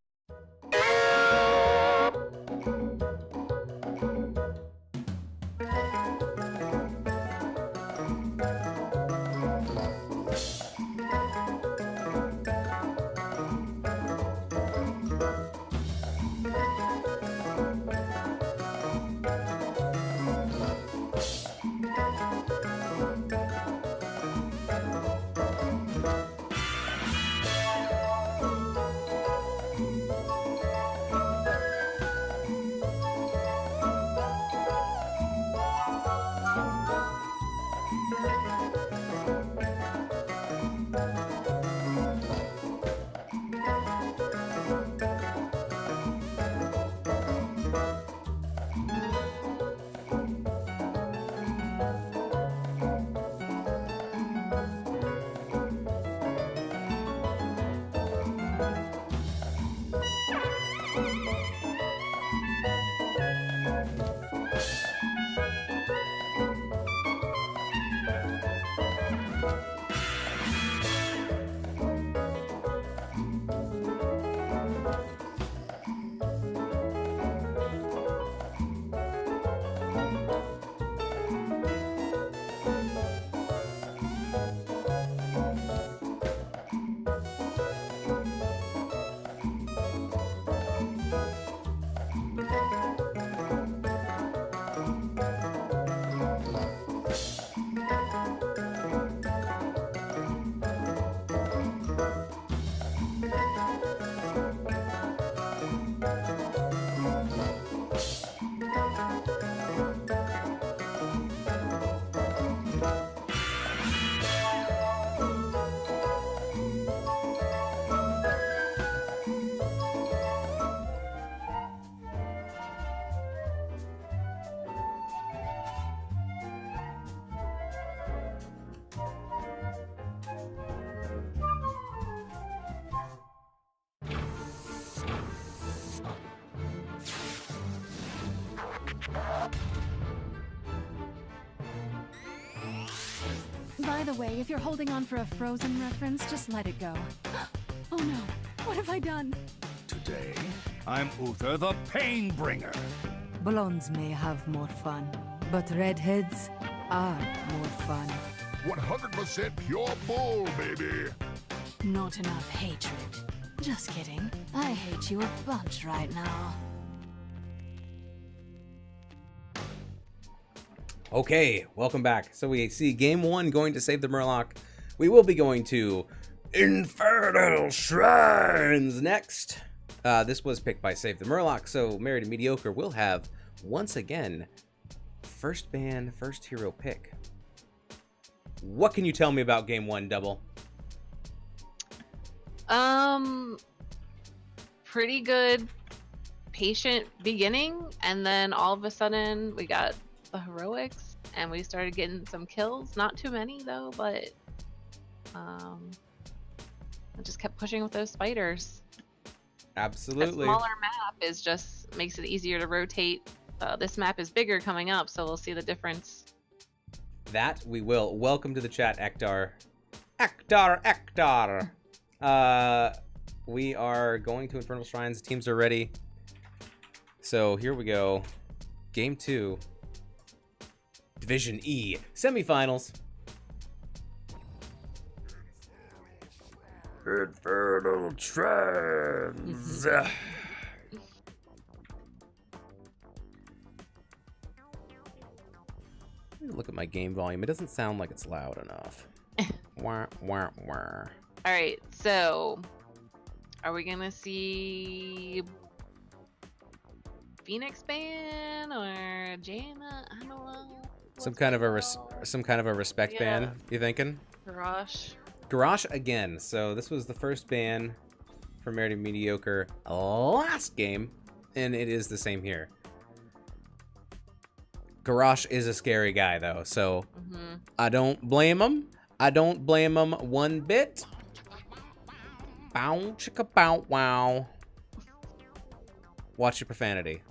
By the way, if you're holding on for a Frozen reference, just let it go. Oh no, what have I done? Today, I'm Uther the Painbringer. Blondes may have more fun, but redheads are more fun. 100% pure bull, baby. Not enough hatred. Just kidding. I hate you a bunch right now. Okay, welcome back. So we see game 1 going to Save the Murloc. We will be going to Infernal Shrines next. This was picked by Save the Murloc, so Married and Mediocre will have, once again, first ban, first hero pick. What can you tell me about game 1, Double? Pretty good, patient beginning, and then all of a sudden we got the heroics, and we started getting some kills. Not too many though, but I just kept pushing with those spiders. Absolutely. A smaller map is just makes it easier to rotate. This map is bigger coming up, so we'll see the difference. That we will. Welcome to the chat, Ektar. Ektar. We are going to Infernal Shrines. Teams are ready. So here we go. Game 2. Division E. Semifinals. Infernal Shrines. Look at my game volume. It doesn't sound like it's loud enough. Wah, wah, wah. All right, so are we gonna see Phoenix ban or Jaina? I don't know. Some kind of a respect ban. You thinking? Garrosh again. So this was the first ban for Married and Mediocre last game, and it is the same here. Garrosh is a scary guy though, so I don't blame him. I don't blame him one bit. Bow chicka bow wow. Watch your profanity.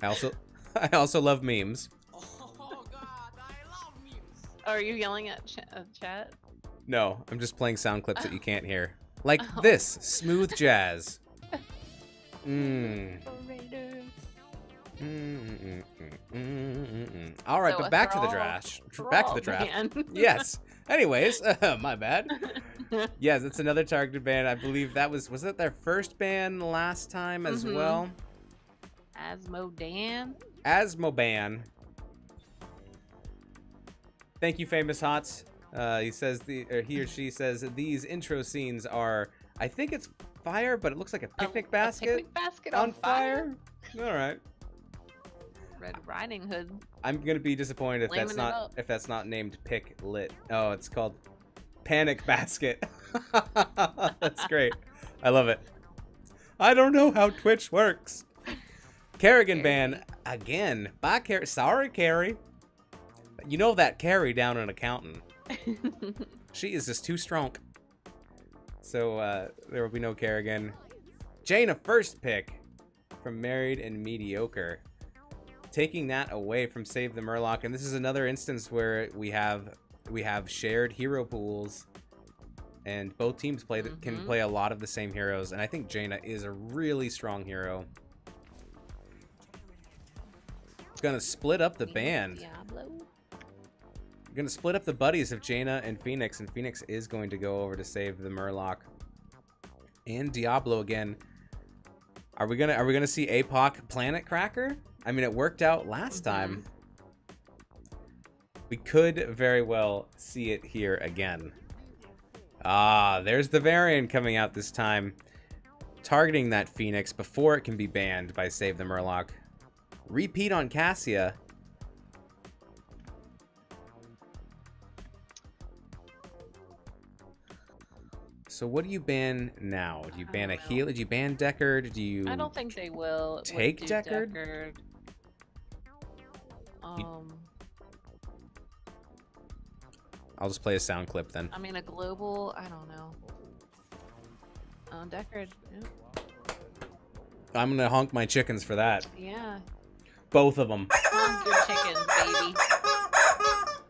I also love memes. Oh God, I love memes. Are you yelling at chat? No, I'm just playing sound clips that you can't hear. Like this, smooth jazz. All right, So but a back to the thrall- draft. thrall Back to the draft. ban. Yes. Anyways, my bad. Yes, it's another targeted ban. I believe that was that their first ban last time as well? Asmodan. Asmoban. Thank you, Famous Hots. He says he or she says these intro scenes are, I think it's fire, but it looks like a picnic basket. A picnic basket on fire. All right. Red Riding Hood. I'm gonna be disappointed if that's not named Pick Lit. Oh, it's called Panic Basket. That's great. I love it. I don't know how Twitch works. Kerrigan ban again. Bye, Carrie. Sorry, Carrie. You know that Carrie down an accountant. She is just too strong. So there will be no Kerrigan. Jaina first pick from Married and Mediocre. Taking that away from Save the Murloc, and this is another instance where we have shared hero pools, and both teams can play a lot of the same heroes, and I think Jaina is a really strong hero. It's gonna split up the band. Diablo. Gonna split up the buddies of Jaina and Phoenix is going to go over to Save the Murloc. And Diablo again. Are we gonna see APOC Planet Cracker? I mean, it worked out last time. We could very well see it here again. Ah, there's the variant coming out this time. Targeting that Phoenix before it can be banned by Save the Murloc. Repeat on Cassia. So what do you ban now? Do you ban a heal? Did you ban Deckard? Do you? I don't think they will take do Deckard? I'll just play a sound clip then. I mean, a global. I don't know. Deckard. Yeah. I'm gonna honk my chickens for that. Yeah. Both of them. Honk your chickens, baby.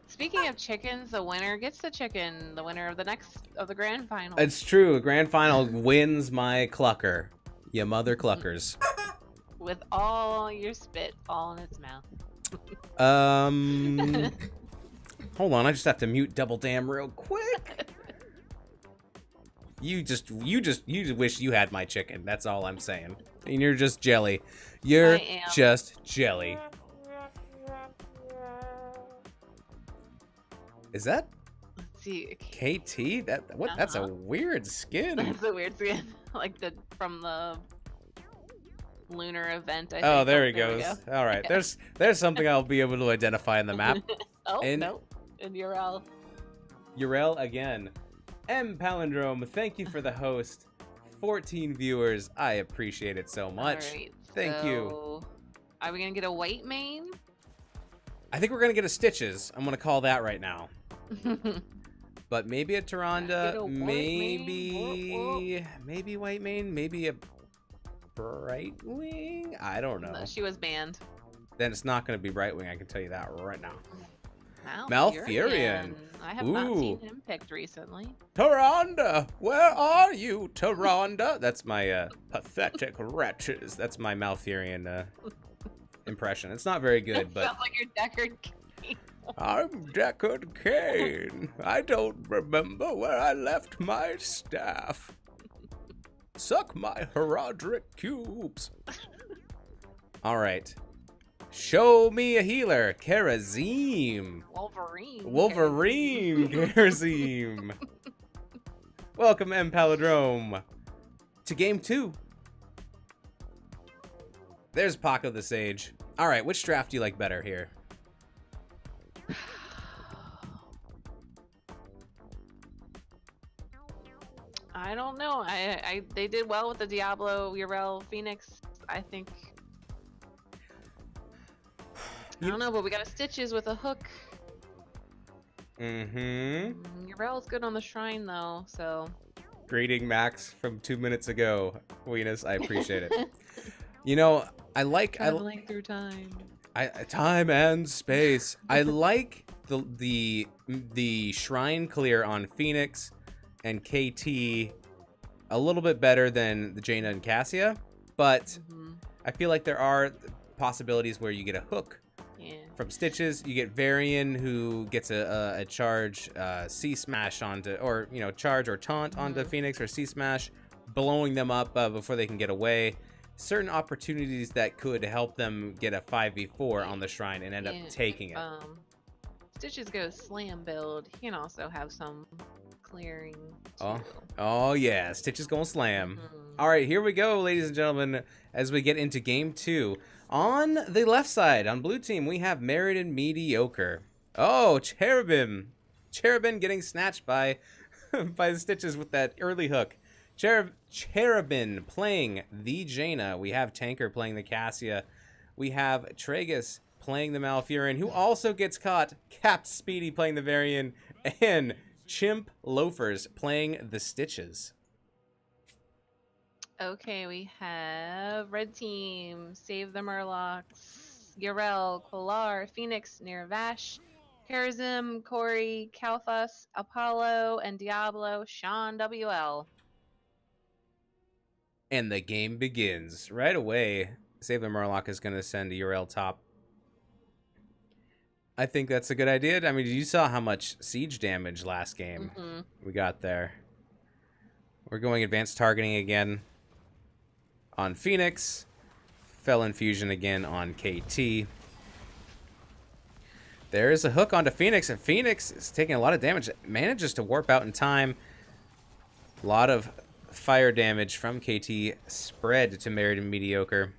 Speaking of chickens, the winner gets the chicken. The winner of the grand final. It's true. Grand final wins my clucker. You mother cluckers. With all your spit all in its mouth. Hold on. I just have to mute Double Damn real quick. You just wish you had my chicken. That's all I'm saying. And you're just jelly. You're just jelly. Is that Let's see. KT? That's a weird skin. That's a weird skin. Like from the lunar event, I think. Oh, there he we goes. go. All right. There's something I'll be able to identify on the map. Oh, And- no. And Urel. Urel again. M Palindrome, thank you for the host. 14 viewers. I appreciate it so much. All right, Thank you. so are we going to get a white mane? I think we're going to get a Stitches. I'm going to call that right now. But maybe a Tyrande, Get a white mane. maybe White Mane, maybe a Brightwing? I don't know. No, she was banned. Then it's not going to be Brightwing, I can tell you that right now. Malfurion. I have not seen him picked recently. Tyrande, where are you, Tyrande? That's my pathetic wretches. That's my Malfurion impression. It's not very good, but Sounds like your Deckard King. I'm Deckard Cain. I don't remember where I left my staff. Suck my Herodric cubes. All right. Show me a healer, Karazim. Wolverine, Karazim. Welcome, M Palindrome, to game 2. There's Paco the Sage. All right, which draft do you like better here? I don't know. They did well with the Diablo, Urel, Phoenix. I think. I don't know, but we got a Stitches with a hook. Urel's good on the shrine though, so. Greeting Max from 2 minutes ago, Weenus. I appreciate it. You know, I like Traveling through time. time and space. I like the shrine clear on Phoenix and KT a little bit better than the Jaina and Cassia, but I feel like there are possibilities where you get a hook from Stitches. You get Varian, who gets a charge, C smash onto, or charge or taunt onto Phoenix, or C smash, blowing them up before they can get away. Certain opportunities that could help them get a 5v4 on the shrine and end up taking it. Stitches goes slam build. He can also have some clearing too. Oh yeah, Stitches going slam. All right, here we go, ladies and gentlemen, as we get into game 2. On the left side, on blue team, we have Married and Mediocre. Oh, Cherubim getting snatched by by the Stitches with that early hook. Cherubin playing the Jaina. We have Tanker playing the Cassia. We have Tragus playing the Malfurion, who also gets caught. Capped Speedy playing the Varian. And Chimp Loafers playing the Stitches. Okay, we have red team, Save the Murlocs, Urel, Quillar, Phoenix, Nirvash, Karazim, Corey, Kalthus, Apollo, and Diablo, Sean WL. And the game begins. Right away, Save the Murloc is going to send Urel top. I think that's a good idea. I mean, you saw how much siege damage last game we got there. We're going advanced targeting again on Phoenix. Felon Fusion again on KT. There is a hook onto Phoenix, and Phoenix is taking a lot of damage. It manages to warp out in time. A lot of fire damage from KT spread to Married and Mediocre.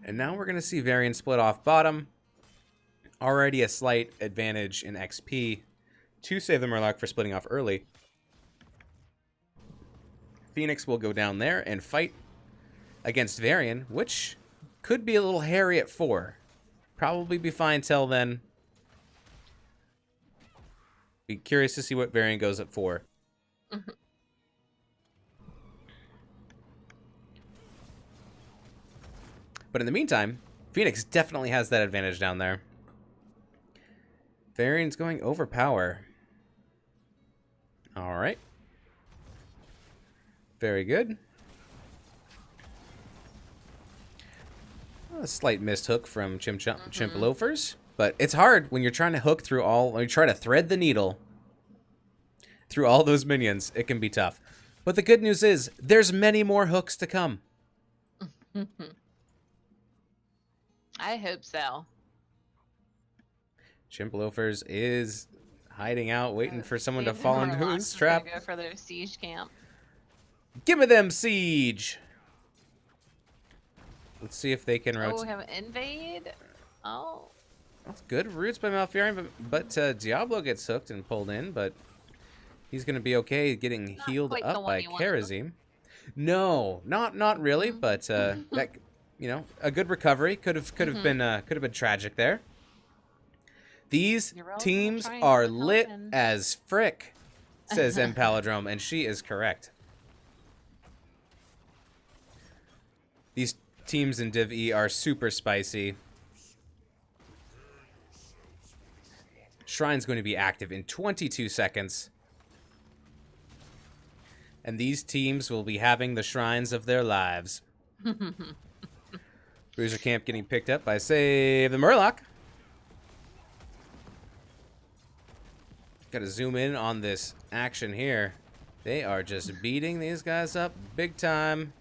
And now we're going to see Varian split off bottom. Already a slight advantage in XP to Save the Murloc for splitting off early. Phoenix will go down there and fight against Varian, which could be a little hairy at 4. Probably be fine till then. Be curious to see what Varian goes at 4. But in the meantime, Phoenix definitely has that advantage down there. Varian's going overpower. All right. Very good. A slight missed hook from Chimp Loafers. But it's hard when you're trying to hook through all... When you try to thread the needle through all those minions. It can be tough. But the good news is, there's many more hooks to come. I hope so. Chimp Loafers is hiding out, waiting for someone to These fall into Murlocs his are trap. gonna go for their siege camp. Give me them siege! Let's see if they can Oh, rotate. we have an invade. Oh. That's good. Roots by Malfurion, but Diablo gets hooked and pulled in, but he's going to be okay getting Not healed quite the up one by you wanted. Karazim. No, not really, but that, you know, a good recovery could have been tragic there. These You're all teams trying are to help lit him. as frick, says M Palindrome, and she is correct. These teams in Div E are super spicy. Shrine's going to be active in 22 seconds. And these teams will be having the shrines of their lives. Bruiser Camp getting picked up by Save the Murloc. Got to zoom in on this action here. They are just beating these guys up big time.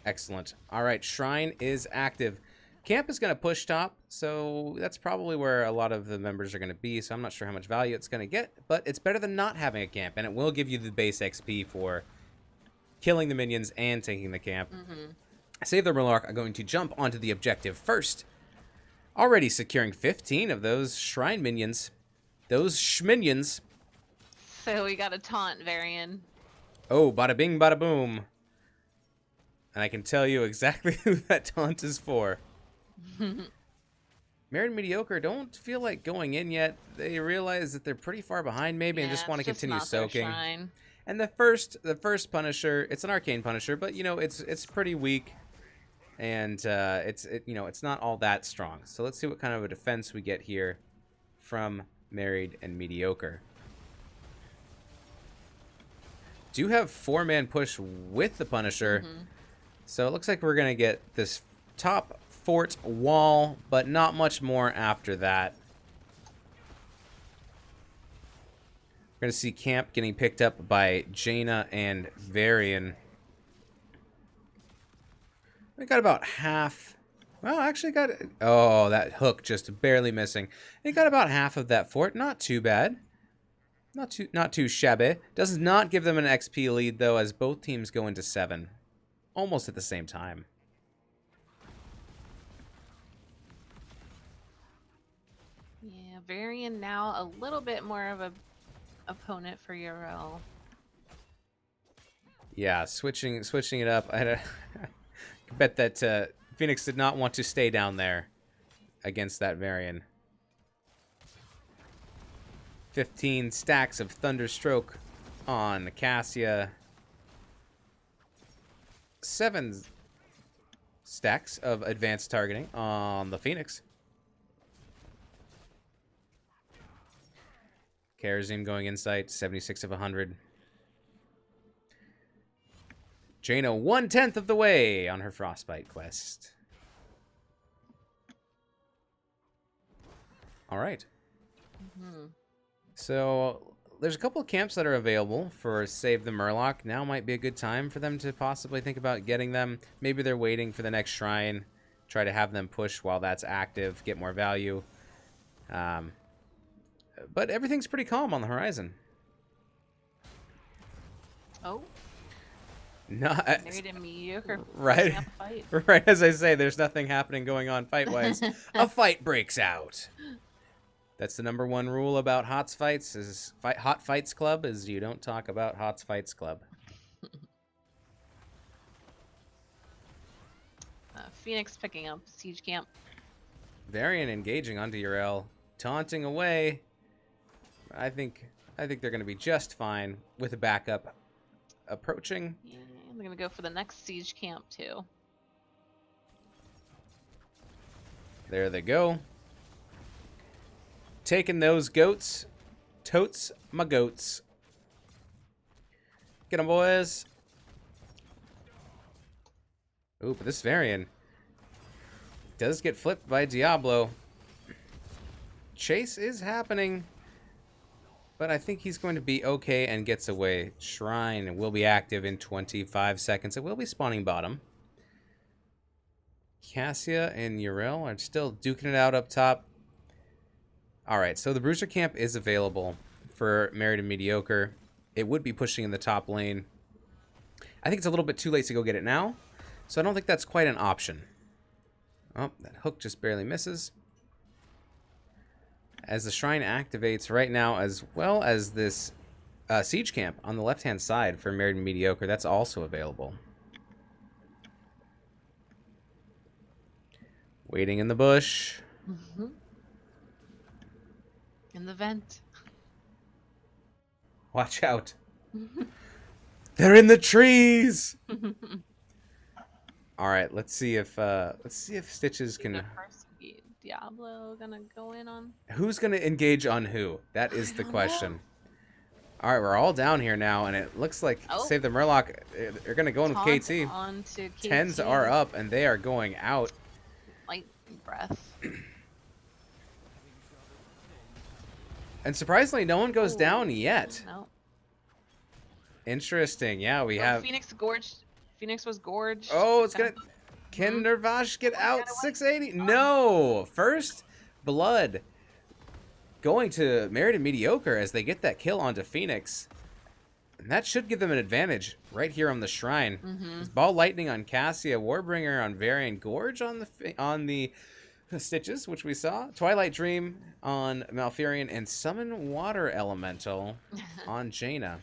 Excellent. All right, Shrine is active. Camp is going to push top, so that's probably where a lot of the members are going to be, so I'm not sure how much value it's going to get, but it's better than not having a camp, and it will give you the base XP for killing the minions and taking the camp. Save the Murloc are going to jump onto the objective first, already securing 15 of those Shrine minions. Those Shminions. So we got a taunt, Varian. Oh, bada bing, bada boom. And I can tell you exactly who that taunt is for. Married and Mediocre don't feel like going in yet. They realize that they're pretty far behind maybe and just want to continue soaking. And the first Punisher, it's an arcane Punisher, but you know, it's pretty weak. And it's not all that strong. So let's see what kind of a defense we get here from Married and Mediocre. Do have 4-man push with the Punisher. So it looks like we're going to get this top fort wall, but not much more after that. We're going to see Camp getting picked up by Jaina and Varian. We got about half. Well, actually got... Oh, that hook just barely missing. We got about half of that fort. Not too bad. Not too shabby. Does not give them an XP lead, though, as both teams go into 7. Almost at the same time. Yeah, Varian now a little bit more of a opponent for Uriel. Yeah, switching it up. I bet that Phoenix did not want to stay down there against that Varian. 15 stacks of Thunderstroke on Cassia. 7 stacks of advanced targeting on the Phoenix. Karazim going insight, 76 of 100. Jaina 1/10 of the way on her Frostbite quest. All right. So there's a couple of camps that are available for Save the Murloc. Now might be a good time for them to possibly think about getting them. Maybe they're waiting for the next shrine. Try to have them push while that's active, get more value. But everything's pretty calm on the horizon. Oh, Not Married and Mediocre. right, picking up a fight. right as I say, there's nothing happening going on fight-wise. A fight breaks out. That's the #1 rule about Hots Fights is Hot Fights Club is you don't talk about Hots Fights Club. Phoenix picking up siege camp. Varian engaging onto Uriel, taunting away. I think they're going to be just fine with a backup approaching. Yeah, I'm gonna go for the next siege camp too. There they go. Taking those goats. Totes my goats. Get 'em, boys. Ooh, but this Varian does get flipped by Diablo. Chase is happening. But I think he's going to be okay and gets away. Shrine will be active in 25 seconds. It will be spawning bottom. Cassia and Uriel are still duking it out up top. Alright, so the Bruiser camp is available for Married and Mediocre. It would be pushing in the top lane. I think it's a little bit too late to go get it now. So I don't think that's quite an option. Oh, that hook just barely misses. As the Shrine activates right now, as well as this Siege camp on the left-hand side for Married and Mediocre, that's also available. Waiting in the bush. Mm-hmm. In the vent. Watch out. They're in the trees. All right, let's see if Stitches can. The first Diablo gonna go in on. Who's gonna engage on who? That is the question. All right, we're all down here now, and it looks like Save the Murloc. They're gonna go in with KT. Onto KT. Tens are up, and they are going out. Lightning breath. And surprisingly, no one goes down yet. No. Interesting. Yeah, we have. Phoenix gorged. Phoenix was gorged. Oh, it's gonna. Can Nervash get out? 680? No. First blood going to Married and Mediocre as they get that kill onto Phoenix. And that should give them an advantage right here on the Shrine. It's Ball Lightning on Cassia, Warbringer on Varian, Gorge on the Stitches, which we saw, Twilight Dream on Malfurion, and Summon Water Elemental on Jaina.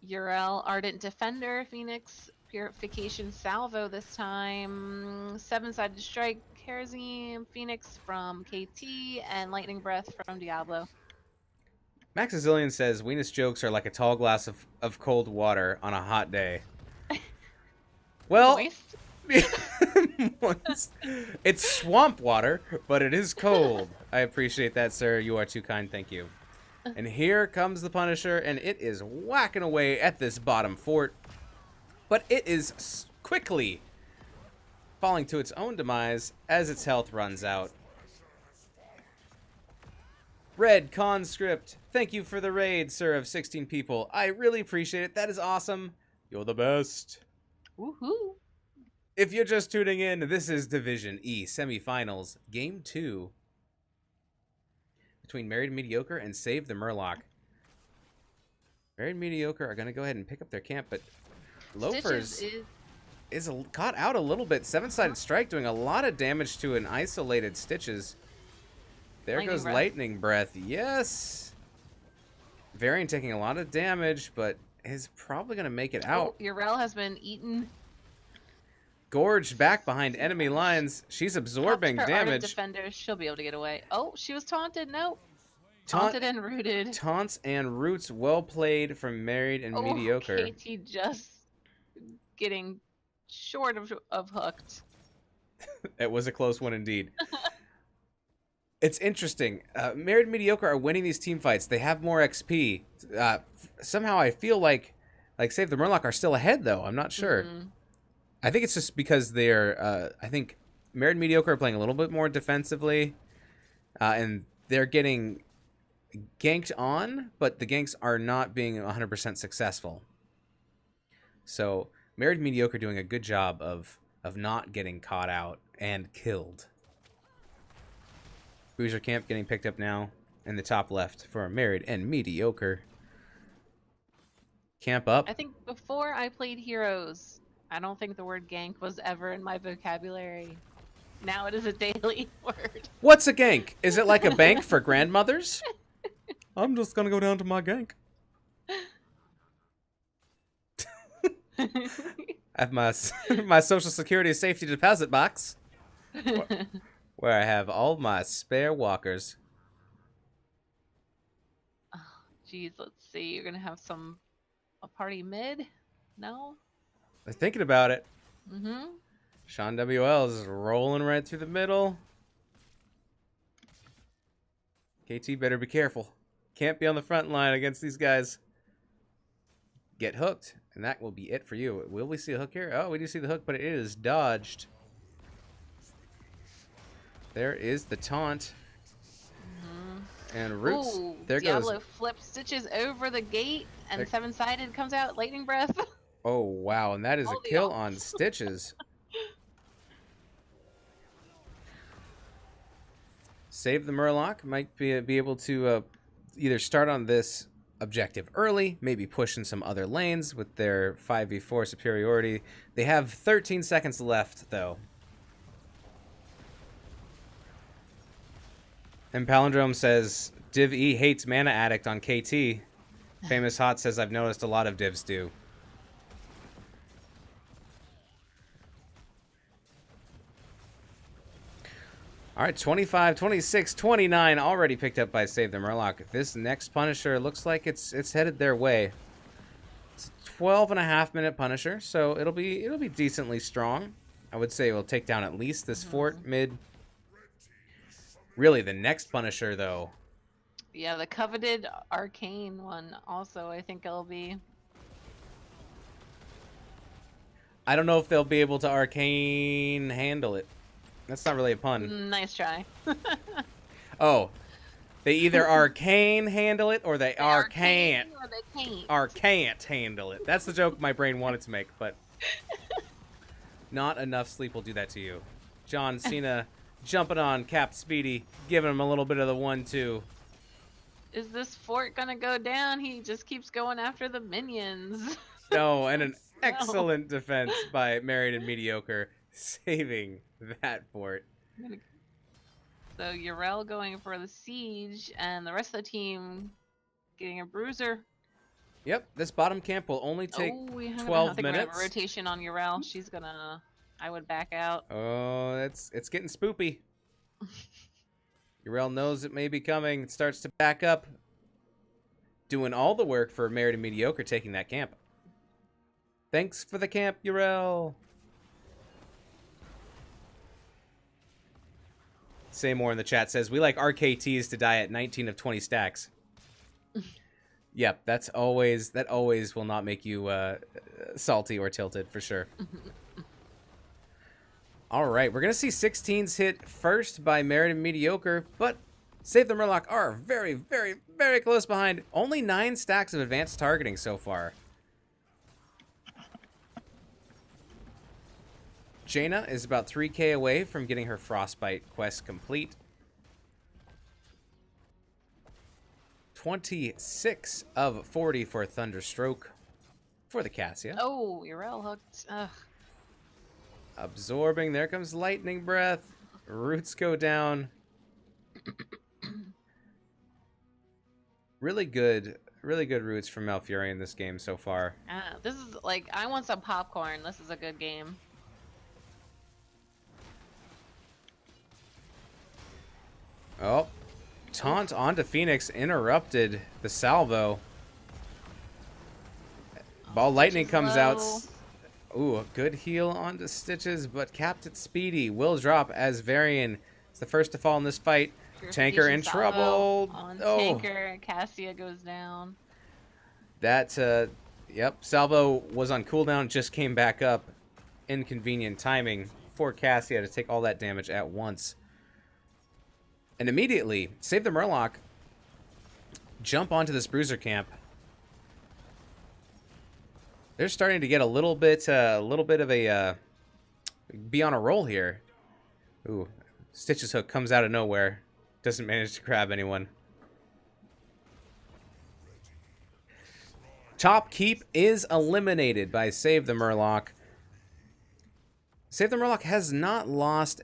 Uriel, Ardent Defender, Phoenix, Purification Salvo this time, 7-sided Strike, Kerosene, Phoenix from KT, and Lightning Breath from Diablo. Maxazillion says, Venus jokes are like a tall glass of cold water on a hot day. Well, Moist? Moist. It's swamp water, but it is cold. I appreciate that, sir. You are too kind. Thank you. And here comes the Punisher, and it is whacking away at this bottom fort. But it is quickly falling to its own demise as its health runs out. Red Conscript, thank you for the raid, sir, of 16 people. I really appreciate it. That is awesome. You're the best. Woohoo! If you're just tuning in, this is Division E semifinals, Game 2. Between Married and Mediocre and Save the Murloc. Married and Mediocre are going to go ahead and pick up their camp, but Loafers is caught out a little bit. 7-sided Strike doing a lot of damage to an isolated Stitches. There goes Lightning Breath. Yes! Varian taking a lot of damage, but is probably going to make it out. Uriel has been eaten. Gorge back behind enemy lines. She's absorbing damage. Defender, she'll be able to get away. Oh, she was taunted. No. Taunted and rooted. Taunts and roots. Well played from Married and Mediocre. KT just getting short of hooked. It was a close one indeed. It's interesting. Married and Mediocre are winning these team fights. They have more XP. Somehow I feel like Save the Murloc are still ahead, though. I'm not sure. I think it's just because they're, I think Married and Mediocre are playing a little bit more defensively, and they're getting ganked on, but the ganks are not being 100% successful. So Married and Mediocre doing a good job of not getting caught out and killed. Bruiser camp getting picked up now in the top left for Married and Mediocre. Camp up. I think before I played Heroes, I don't think the word gank was ever in my vocabulary. Now it is a daily word. What's a gank? Is it like a bank for grandmothers? I'm just gonna go down to my gank. I have my Social Security safety deposit box where I have all my spare walkers. Oh, geez, let's see. You're gonna have a party mid? No? They're thinking about it. Mm-hmm. Sean WL is rolling right through the middle. KT better be careful. Can't be on the front line against these guys. Get hooked, and that will be it for you. Will we see a hook here? Oh, we do see the hook, but it is dodged. There is the taunt. And Roots, Ooh, there Diablo goes. flips Stitches over the gate, and There- seven-sided comes out, lightning breath. Oh, wow, and that is a All the kill ults. on Stitches. Save the Murloc. Might be able to either start on this objective early, maybe push in some other lanes with their 5v4 superiority. They have 13 seconds left, though. And Palindrome says, Div E hates Mana Addict on KT. Famous Hot says, I've noticed a lot of divs do. All right, 25, 26, 29 already picked up by Save the Murloc. This next Punisher looks like it's headed their way. It's a 12.5-minute Punisher, so it'll be decently strong. I would say we'll take down at least this fort mid. Really, the next Punisher though. Yeah, the coveted arcane one also, I think it'll be. I don't know if they'll be able to arcane handle it. That's not really a pun. Nice try. Oh, they either arcane handle it or they Arcane can't. or they can't. Can't handle it. That's the joke my brain wanted to make, but not enough sleep will do that to you. John Cena jumping on Cap Speedy, giving him a little bit of the 1-2. Is this fort gonna go down? He just keeps going after the minions. No, and an excellent defense by Married and Mediocre, saving that fort. So Yrel going for the siege, and the rest of the team getting a bruiser. Yep, this bottom camp will only take we have 12 I think we're gonna have minutes. a rotation on Yrel. She's gonna. I would back out. Oh, it's getting spoopy. Yrel knows it may be coming. It starts to back up. Doing all the work for Married and Mediocre taking that camp. Thanks for the camp, Yrel. Say more in the chat says, we like RKTs to die at 19 of 20 stacks. Yep, that always will not make you salty or tilted for sure. All right, we're going to see 16s hit first by Merit and Mediocre, but Save the Murloc are very, very, very close behind. Only 9 stacks of advanced targeting so far. Jaina is about 3k away from getting her Frostbite quest complete. 26 of 40 for Thunderstroke for the Cassia. Oh, Yrel hooked. Ugh. Absorbing. There comes Lightning Breath. Roots go down. Really good roots from Malfurion in this game so far. This is like, I want some popcorn. This is a good game. Oh, taunt onto Phoenix interrupted the salvo. Ball lightning comes out. Ooh, a good heal onto Stitches, but capped at Speedy will drop as Varian is the first to fall in this fight. Tanker in trouble. On Oh, Tanker, Cassia goes down. that yep, salvo was on cooldown, just came back up. Inconvenient timing for Cassia to take all that damage at once. And immediately, Save the Murloc jump onto this bruiser camp. They're starting to get a little bit of a be on a roll here. Ooh, Stitch's hook comes out of nowhere, doesn't manage to grab anyone. Top keep is eliminated by Save the Murloc. Save the Murloc has not lost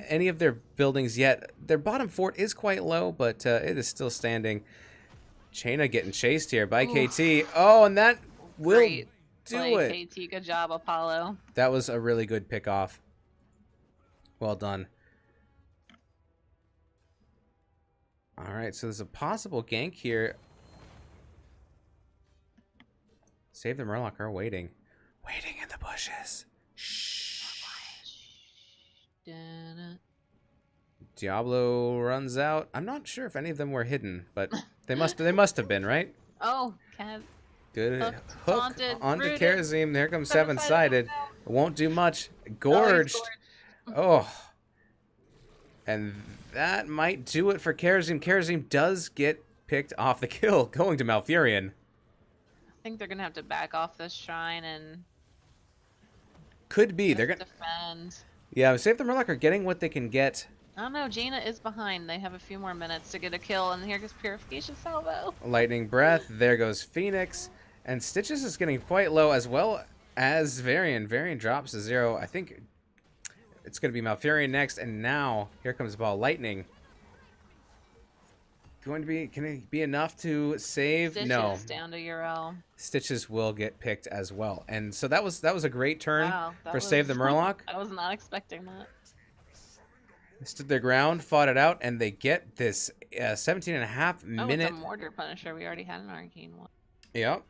any of their buildings yet. Their bottom fort is quite low, but it is still standing. Jaina getting chased here by KT. Oh, and that will Great do play, it. KT, good job, Apollo. That was a really good pick off. Well done. All right, so there's a possible gank here. Save the Murloc are waiting. Waiting in the bushes. Shh. Dun-dun. Diablo runs out. I'm not sure if any of them were hidden, but they must have been, right? Oh, cat. Good Hooked, hook taunted, onto rooted. Karazim. There comes Seven-sided. seven-sided. Won't do much. Oh, he's Gorged. gorged. Oh. And that might do it for Karazim. Karazim does get picked off the kill, going to Malfurion. I think they're gonna have to back off this shrine and Could be. They're gonna. defend. Yeah, Save the Murloc are getting what they can get. I don't know. Jaina is behind. They have a few more minutes to get a kill, and here goes Purification Salvo. Lightning Breath. There goes Phoenix. And Stitches is getting quite low, as well as Varian. Varian drops to 0. I think it's going to be Malfurion next. And now, here comes Ball Lightning. Going to be, can it be enough to save? Stitches No. down to Uriel. Stitches will get picked as well. And so that was a great turn Wow, that for Save the was- Murloc. I was not expecting that. They stood their ground, fought it out, and they get this 17 and a half Oh, minute. it's a Mortar Punisher. We already had an Arcane one. Yep.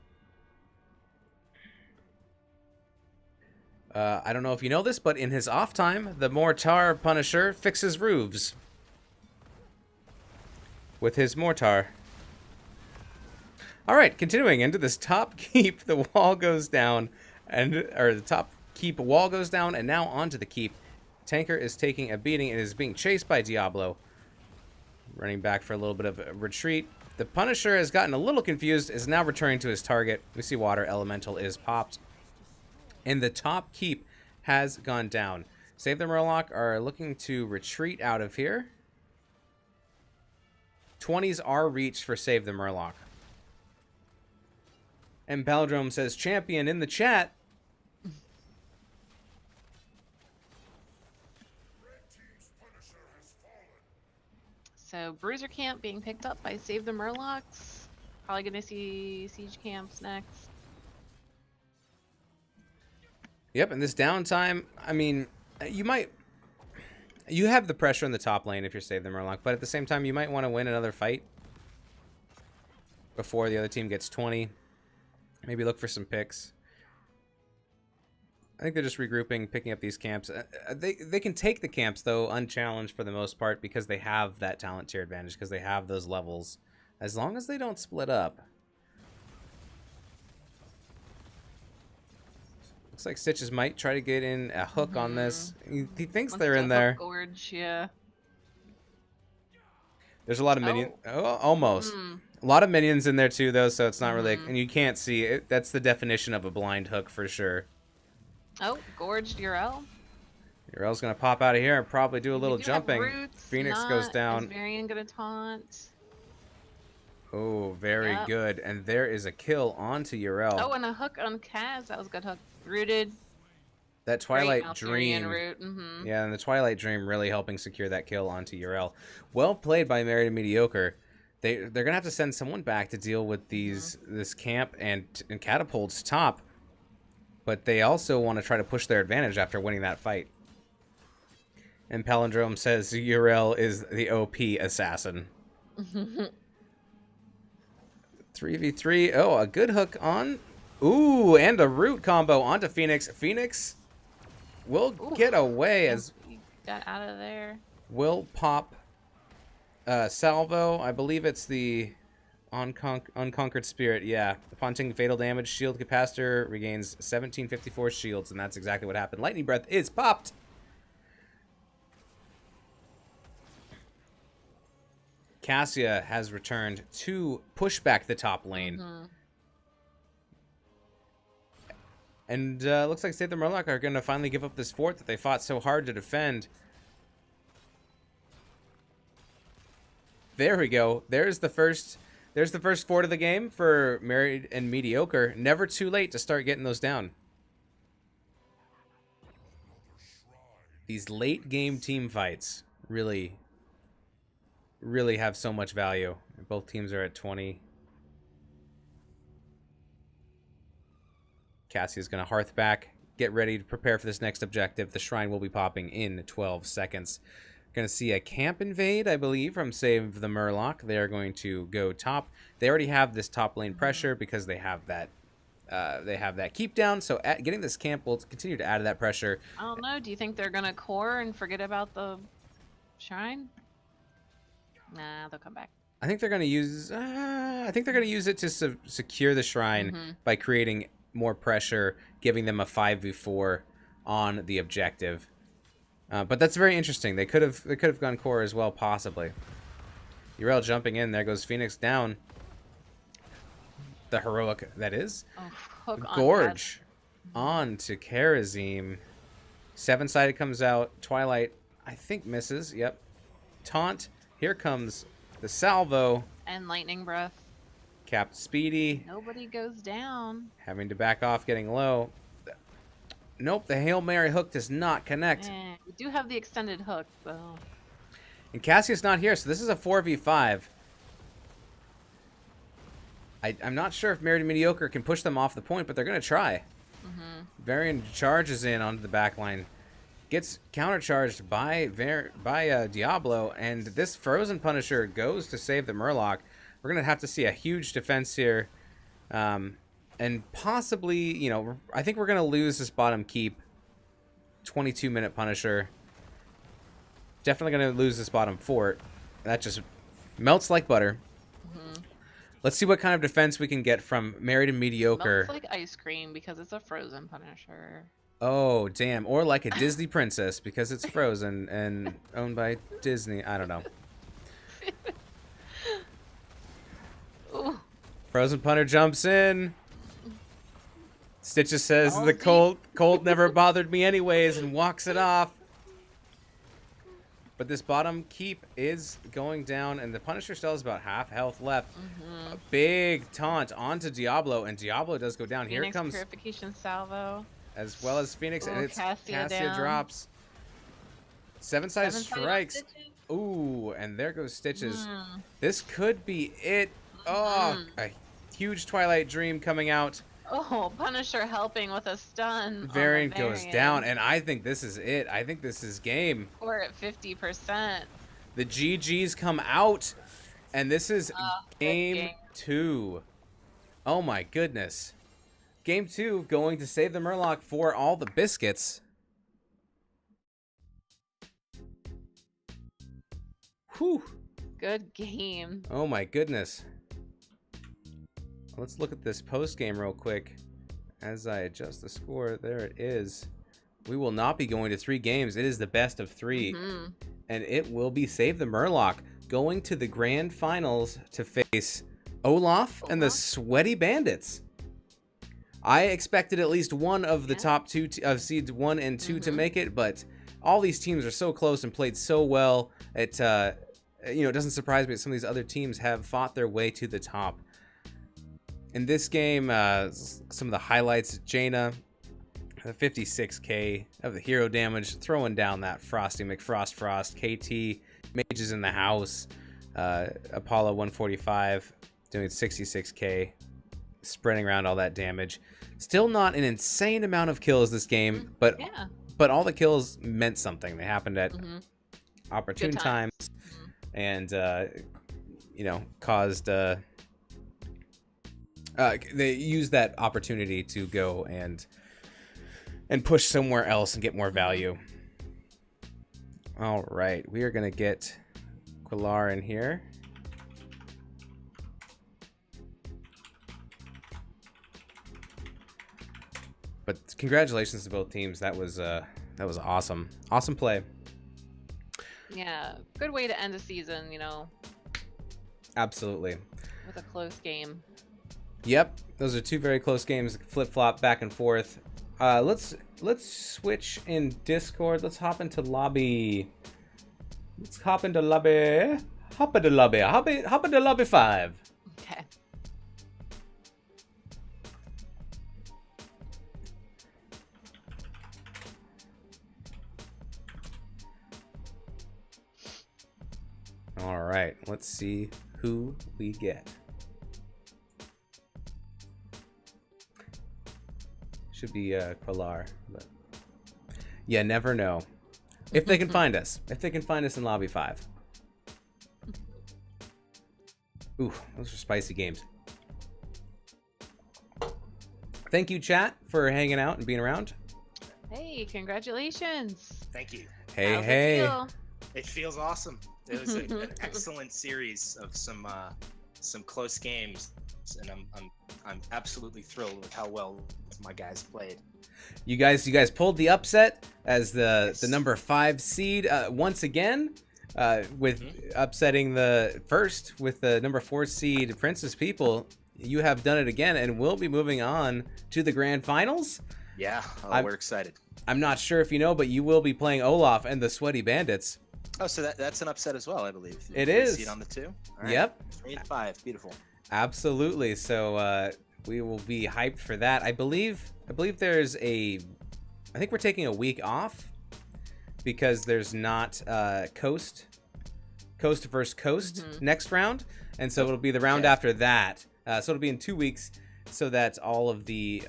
I don't know if you know this, but in his off time, the Mortar Punisher fixes roofs with his mortar. All right, continuing into this top keep, the wall goes down, or the top keep wall goes down, and now onto the keep. Tanker is taking a beating and is being chased by Diablo. Running back for a little bit of a retreat. The Punisher has gotten a little confused, is now returning to his target. We see Water Elemental is popped. And the top keep has gone down. Save the Murloc are looking to retreat out of here. 20s are reached for Save the Murloc. And Palindrome says, champion in the chat. So Bruiser Camp being picked up by Save the Murlocs. Probably gonna see Siege Camps next. Yep, and this downtime, I mean, you have the pressure in the top lane if you're Save the Murloc, but at the same time, you might want to win another fight before the other team gets 20. Maybe look for some picks. I think they're just regrouping, picking up these camps. They can take the camps, though, unchallenged for the most part, because they have that talent tier advantage, because they have those levels. As long as they don't split up. Looks like Stitches might try to get in a hook on this. He thinks Wants they're to in there. hook Gorge, yeah. There's a lot of minions. Oh, almost. A lot of minions in there, too, though, so it's not really... And you can't see it. That's the definition of a blind hook, for sure. Oh, Gorged Uriel. Uriel's going to pop out of here and probably do a little We do have jumping. roots, Phoenix not. goes down. Is Varian gonna taunt? Oh, very Yep. good. And there is a kill onto Uriel. Oh, and a hook on Kaz. That was a good hook. Rooted. That Twilight Great Dream. Malfurion root. Mm-hmm. Yeah, and the Twilight Dream really helping secure that kill onto Uriel. Well played by Married and Mediocre. They're gonna have to send someone back to deal with this camp and catapults top, but they also want to try to push their advantage after winning that fight. And Palindrome says Uriel is the OP assassin. 3v3. Oh, a good hook on. Ooh, and a root combo onto Phoenix. Phoenix will get away as He got out of there. will pop salvo. I believe it's the unconquered spirit. Yeah, upon taking fatal damage, shield capacitor regains 1754 shields, and that's exactly what happened. Lightning breath is popped. Cassia has returned to push back the top lane. And looks like Save the Murloc are going to finally give up this fort that they fought so hard to defend. There we go. There's the first fort of the game for Married and Mediocre. Never too late to start getting those down. These late game team fights really have so much value. Both teams are at 20. Cassia's going to hearth back. Get ready to prepare for this next objective. The shrine will be popping in 12 seconds. Going to see a camp invade, I believe, from Save the Murloc. They are going to go top. They already have this top lane pressure because they have that they have that keep down, so getting this camp will continue to add to that pressure. I don't know. Do you think they're gonna core and forget about the shrine? Nah, they'll come back. I think they're going to use. I think they're going to use it to secure the shrine by creating more pressure, giving them a 5v4 on the objective. But that's very interesting. They could have gone core as well, possibly. Uriel jumping in. There goes Phoenix down. The heroic that is. Oh, hook on Gorge on to Karazim. 7-sided comes out. Twilight, I think, misses. Yep. Taunt. Here comes the salvo. and lightning breath. Capped Speedy. Nobody goes down. Having to back off, getting low. Nope, the Hail Mary hook does not connect. We do have the extended hook, though. And Cassius not here, so this is a 4v5. I'm not sure if Married and Mediocre can push them off the point, but they're going to try. Varian charges in onto the back line. Gets countercharged by Diablo, and this Frozen Punisher goes to save the Murloc. We're going to have to see a huge defense here. And possibly, you know, I think we're going to lose this bottom keep. 22-minute Punisher. Definitely going to lose this bottom fort. That just melts like butter. Let's see what kind of defense we can get from Married and Mediocre. Melts like ice cream because it's a Frozen Punisher. Oh, damn. Or like a Disney princess because it's frozen and owned by Disney. I don't know. Ooh. Frozen Punter jumps in. Stitches says Ballsy. the cold never bothered me anyways and walks it off. But this bottom keep is going down, and the Punisher still has about half health left. A big taunt onto Diablo, and Diablo does go down. Phoenix Here comes Purification Salvo. as well as Phoenix, and Ooh, it's Cassia Cassia down. drops. 7-sided Seven-sided strikes. Stitches. Ooh, and there goes Stitches. This could be it. Oh, a huge Twilight Dream coming out. Oh, Punisher helping with a stun. Variant goes down, and I think this is it. I think this is game. We're at 50%. The GGs come out, and this is game 2. Oh my goodness. Game 2 going to save the Murloc for all the biscuits. Whew. Good game. Oh my goodness. Let's look at this post game real quick. As I adjust the score, there it is. We will not be going to 3 games. It is the best of 3. And it will be Save the Murloc going to the grand finals to face Olaf and the Sweaty Bandits. I expected at least one of the top 2 of seeds 1 and 2 to make it, but all these teams are so close and played so well. It you know, it doesn't surprise me that some of these other teams have fought their way to the top. In this game, some of the highlights: Jaina, 56k of the hero damage, throwing down that Frosty McFrost. KT, mages in the house. Apollo 145 doing 66k, spreading around all that damage. Still not an insane amount of kills this game, but all the kills meant something. They happened at opportune times, and you know, caused. They use that opportunity to go and push somewhere else and get more value. All right, we are gonna get Quillar in here. But congratulations to both teams. That was awesome. Awesome play. Yeah, good way to end a season, you know, Absolutely. with a close game. Yep, those are 2 very close games. Flip-flop back and forth. Let's switch in Discord. Let's hop into lobby. Let's hop into lobby. Hop into lobby. Hop into lobby 5. Okay. All right, let's see who we get. Should be Quillar, but yeah, never know. If they can find us. If they can find us in lobby 5. Ooh, those are spicy games. Thank you, chat, for hanging out and being around. Hey, congratulations. Thank you. Hey, How's it hey. feel? It feels awesome. It was an excellent series of some close games, and I'm absolutely thrilled with how well my guys played. You guys pulled the upset as the Yes. number 5 seed once again, with upsetting the first with the number 4 seed Princess People. You have done it again, and we'll be moving on to the grand finals. Yeah, we're excited. I'm not sure if you know, but you will be playing Olaf and the Sweaty Bandits. Oh, so that's an upset as well, I believe. It is. Seed on the 2. All right. Yep. 3 and 5, beautiful. Absolutely. So we will be hyped for that. I believe there's I think we're taking a week off because there's not coast versus coast next round, and so it'll be the round after that. So it'll be in 2 weeks, so that all of the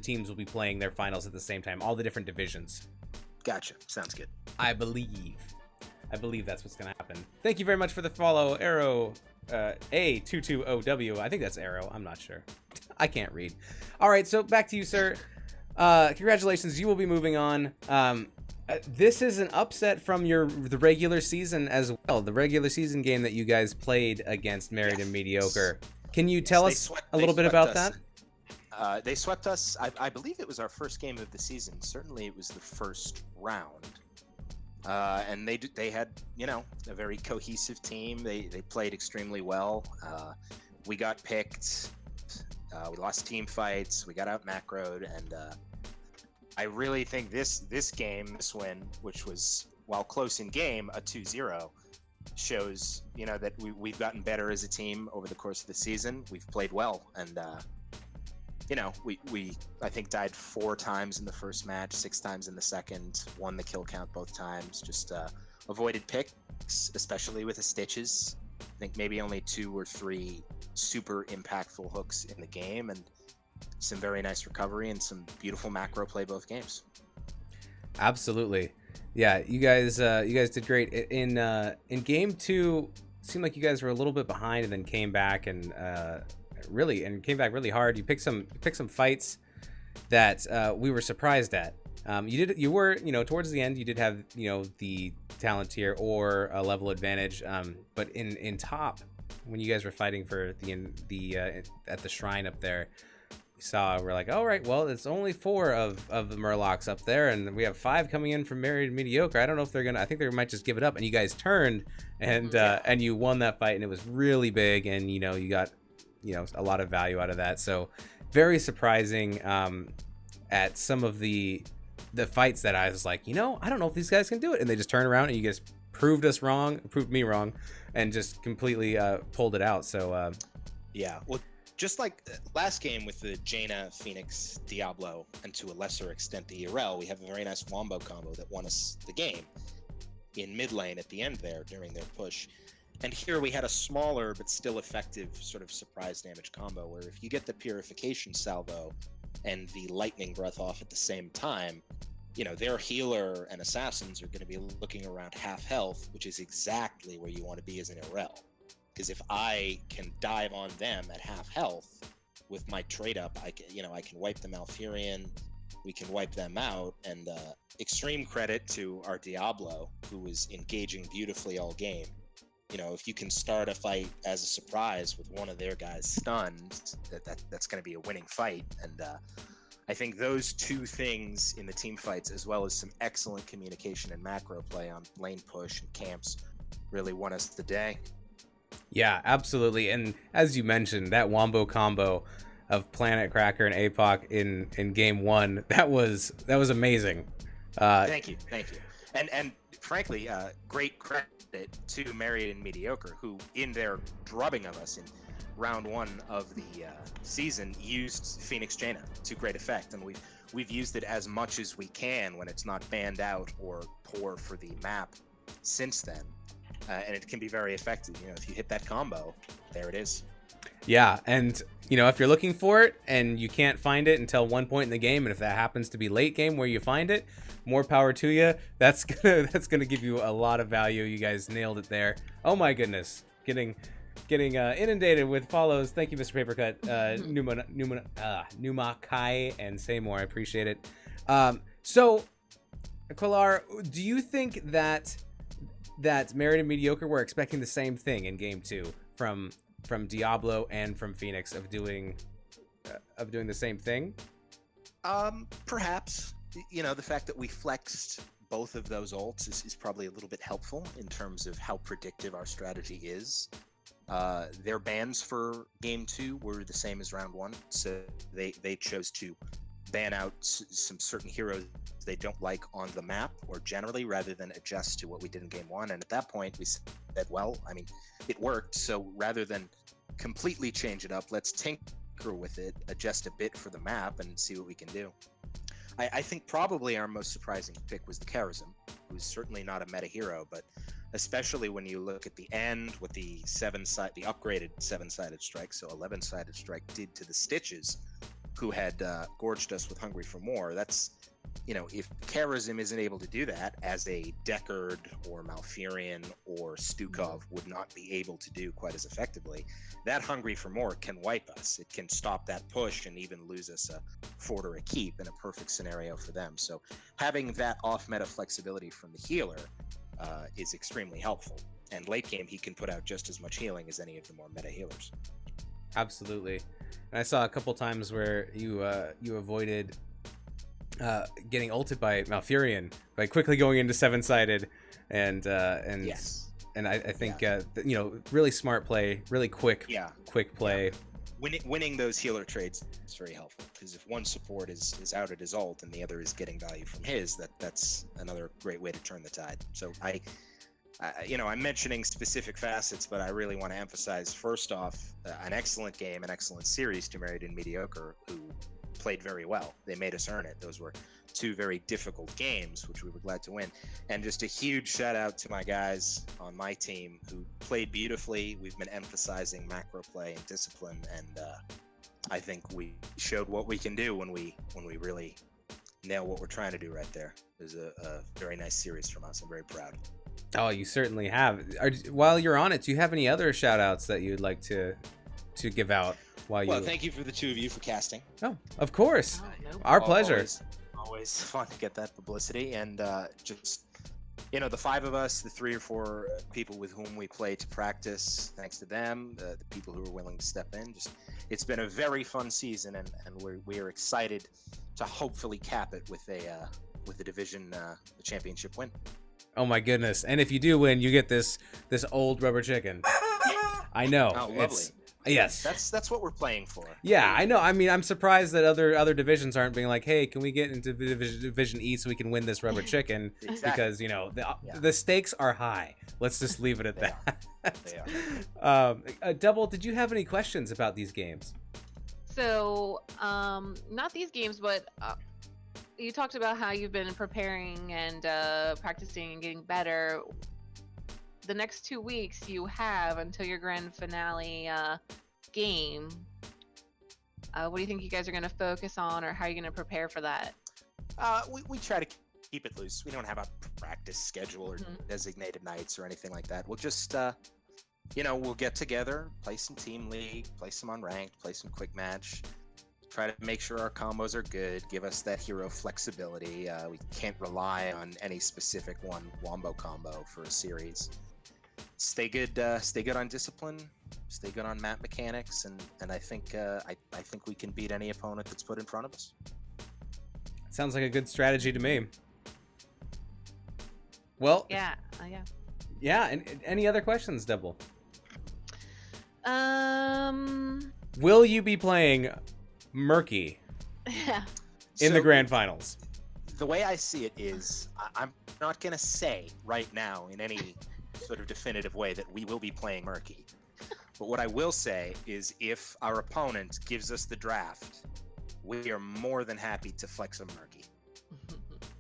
teams will be playing their finals at the same time, all the different divisions. Gotcha. Sounds good. I believe that's what's gonna happen. Thank you very much for the follow, Arrow A22OW. I think that's Arrow. I'm not sure. I can't read. All right, so back to you, sir. Congratulations, you will be moving on. This is an upset from the regular season as well. The regular season game that you guys played against Married and Mediocre. Can you tell us a little bit about that? They swept us. I believe it was our first game of the season. Certainly, it was the first round. And they had, a very cohesive team. They played extremely well. We got picked. We lost team fights. We got out macroed, and I really think this win, which was, while close in game, a 2-0, shows that we've gotten better as a team over the course of the season. We've played well, and we I think died 4 times in the first match, 6 times in the second, won the kill count both times, just avoided picks, especially with the stitches. I think maybe only 2 or 3 super impactful hooks in the game, and some very nice recovery and some beautiful macro play both games. Absolutely. Yeah, you guys did great. In game 2, it seemed like you guys were a little bit behind and then came back and came back really hard. You picked some fights that we were surprised at. You were towards the end you did have the talent tier or a level advantage, but in top, when you guys were fighting for the at the shrine up there, we're like, all right, well, it's only 4 of the Murlocs up there, and we have 5 coming in from Married and Mediocre. I don't know if I think they might just give it up. And you guys turned and you won that fight, and it was really big, and you got a lot of value out of that. So very surprising at some of the fights that I was like, I don't know if these guys can do it, and they just turn around and you guys proved me wrong, and just completely pulled it out. So yeah, well, just like last game with the Jaina, Phoenix, Diablo, and to a lesser extent the Irel, we have a very nice wombo combo that won us the game in mid lane at the end there during their push. And here we had a smaller but still effective sort of surprise damage combo where if you get the Purification Salvo and the Lightning Breath off at the same time, their healer and assassins are going to be looking around half health, which is exactly where you want to be as an Irel. Because if I can dive on them at half health with my trade up, I can wipe the Malfurion, we can wipe them out, and extreme credit to our Diablo, who was engaging beautifully all game. If you can start a fight as a surprise with one of their guys stunned, that's going to be a winning fight. And I think those 2 things in the team fights, as well as some excellent communication and macro play on lane push and camps, really won us the day. yeah, absolutely. And as you mentioned, that wombo combo of Planet Cracker and APOC in game 1, that was amazing. Thank you. And frankly, great credit to Married and Mediocre, who in their drubbing of us in round 1 of the season used Phoenix Jaina to great effect, and we've used it as much as we can when it's not banned out or poor for the map since then, and it can be very effective. If you hit that combo, there it is. Yeah, and if you're looking for it and you can't find it until one point in the game, and if that happens to be late game where you find it, more power to you. That's gonna give you a lot of value. You guys nailed it there. Oh my goodness, getting getting inundated with follows. Thank you, Mr. Papercut, Numa Kai, and say more. I appreciate it. So, Quillar, do you think that Married and Mediocre were expecting the same thing in Game 2 from Diablo and from Phoenix of doing the same thing? Perhaps. The fact that we flexed both of those ults is probably a little bit helpful in terms of how predictive our strategy is. Their bans for Game 2 were the same as Round 1, so they chose to ban out some certain heroes they don't like on the map or generally, rather than adjust to what we did in Game 1. And at that point, we said, well, I mean, it worked, so rather than completely change it up, let's tinker with it, adjust a bit for the map, and see what we can do. I think probably our most surprising pick was the Charism, who's certainly not a meta hero, but especially when you look at the end, what the upgraded 7-sided strike, so 11-sided strike, did to the Stitches, who had gorged us with Hungry for More. That's, if Charism isn't able to do that, as a Deckard or Malfurion or Stukov would not be able to do quite as effectively, that Hungry for More can wipe us. It can stop that push and even lose us a fort or a keep in a perfect scenario for them. So having that off-meta flexibility from the healer is extremely helpful. And late game, he can put out just as much healing as any of the more meta healers. Absolutely. And I saw a couple times where you avoided getting ulted by Malfurion by quickly going into 7-sided, and yes. And I think really smart play, really quick play. Yeah. Winning those healer trades is very helpful, because if one support is out at his ult and the other is getting value from his, that's another great way to turn the tide. So I'm mentioning specific facets, but I really want to emphasize, first off, an excellent game, an excellent series to Married and Mediocre, who played very well. They made us earn it. Those were 2 very difficult games, which we were glad to win. And just a huge shout out to my guys on my team who played beautifully. We've been emphasizing macro play and discipline, and I think we showed what we can do when we really nail what we're trying to do right there. It was a very nice series from us. I'm very proud. Oh, you certainly have. While you're on it, do you have any other shout outs that you'd like to give out? Well, thank you for the 2 of you for casting. Oh, of course. Oh, no. Our pleasure. Always fun to get that publicity, and just the 5 of us, the 3 or 4 people with whom we play to practice, thanks to them, the people who are willing to step in. It's been a very fun season, and we are excited to hopefully cap it with a division the championship win. Oh my goodness! And if you do win, you get this old rubber chicken. I know. Oh, lovely. Yes. That's what we're playing for. Yeah, I know. I mean, I'm surprised that other divisions aren't being like, hey, can we get into Division E so we can win this rubber chicken? Exactly. Because the stakes are high. Let's just leave it at that. They are. Double, did you have any questions about these games? So, not these games, but you talked about how you've been preparing and practicing and getting better. The next 2 weeks you have until your grand finale game. What do you think you guys are going to focus on, or how are you going to prepare for that? We try to keep it loose. We don't have a practice schedule or designated nights or anything like that. We'll just, we'll get together, play some Team League, play some Unranked, play some Quick Match, try to make sure our combos are good, give us that hero flexibility. We can't rely on any specific one wombo combo for a series. Stay good on discipline, stay good on map mechanics, and I think we can beat any opponent that's put in front of us. Sounds like a good strategy to me. Well, Yeah. and any other questions, Double? Will you be playing Murky Yeah. in the grand finals? The way I see it is, I'm not going to say right now in any sort of definitive way that we will be playing Murky. But what I will say is, if our opponent gives us the draft, we are more than happy to flex a Murky.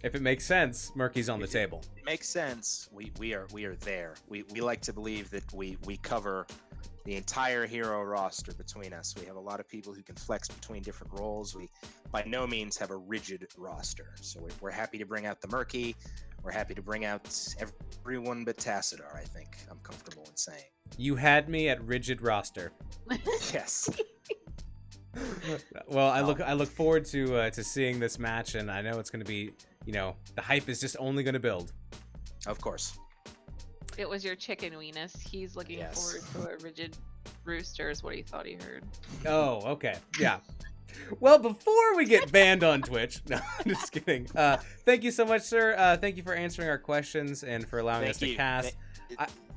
If it makes sense, Murky's on the table. It makes sense. We are there. We like to believe that we cover the entire hero roster between us. We have a lot of people who can flex between different roles. We by no means have a rigid roster. So we're happy to bring out the Murky. We're happy to bring out everyone but Tassadar, I think I'm comfortable in saying. You had me at rigid roster. Yes. Well, I look forward to seeing this match, and I know it's going to be, the hype is just only going to build. Of course. It was your chicken weenus. He's looking Yes. forward to a rigid rooster is what he thought he heard. Oh, okay. Yeah. Well, before we get banned on Twitch, no, I'm just kidding. Thank you so much, sir. Thank you for answering our questions and for allowing us to cast.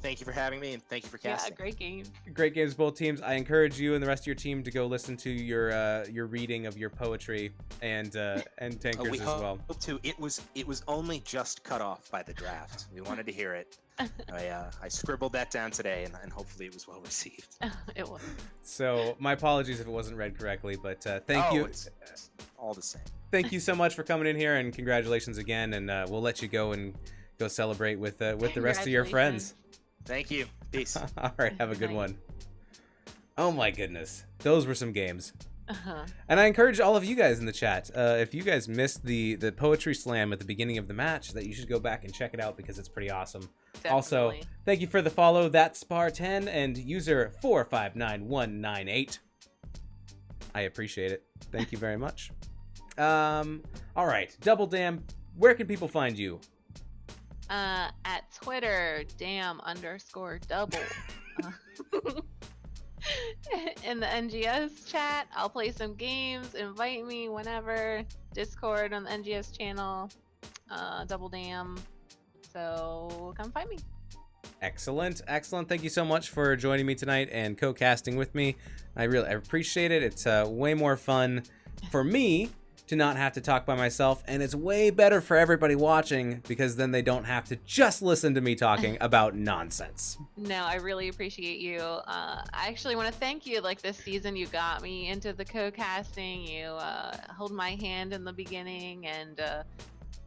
Thank you for having me, and thank you for casting. Yeah, great game. Great games, both teams. I encourage you and the rest of your team to go listen to your reading of your poetry and Tankers We as well. hope to. It was only just cut off by the draft. We wanted to hear it. I scribbled that down today, and hopefully it was well received. It was. So my apologies if it wasn't read correctly, but thank you. It's all the same. Thank you so much for coming in here, and congratulations again. And we'll let you go and go celebrate with the rest of your friends. Thank you. Peace. All right, have a good Night. one. Oh my goodness, those were some games. Uh-huh. And I encourage all of you guys in the chat, if you guys missed the poetry slam at the beginning of the match, that you should go back and check it out because it's pretty awesome. Also, Definitely. thank you for the follow, that's Spar10 and user 459198. I appreciate it. Thank you very much. All right, Double Damn, where can people find you? At Twitter, damn_double. In the NGS chat, I'll play some games. Invite me whenever. Discord on the NGS channel. Double Damn. So come find me. Excellent. Thank you so much for joining me tonight and co-casting with me. I appreciate it. It's way more fun for me to not have to talk by myself, and it's way better for everybody watching because then they don't have to just listen to me talking about nonsense. No, I really appreciate you. I actually want to thank you. Like this season, you got me into the co-casting. You held my hand in the beginning, and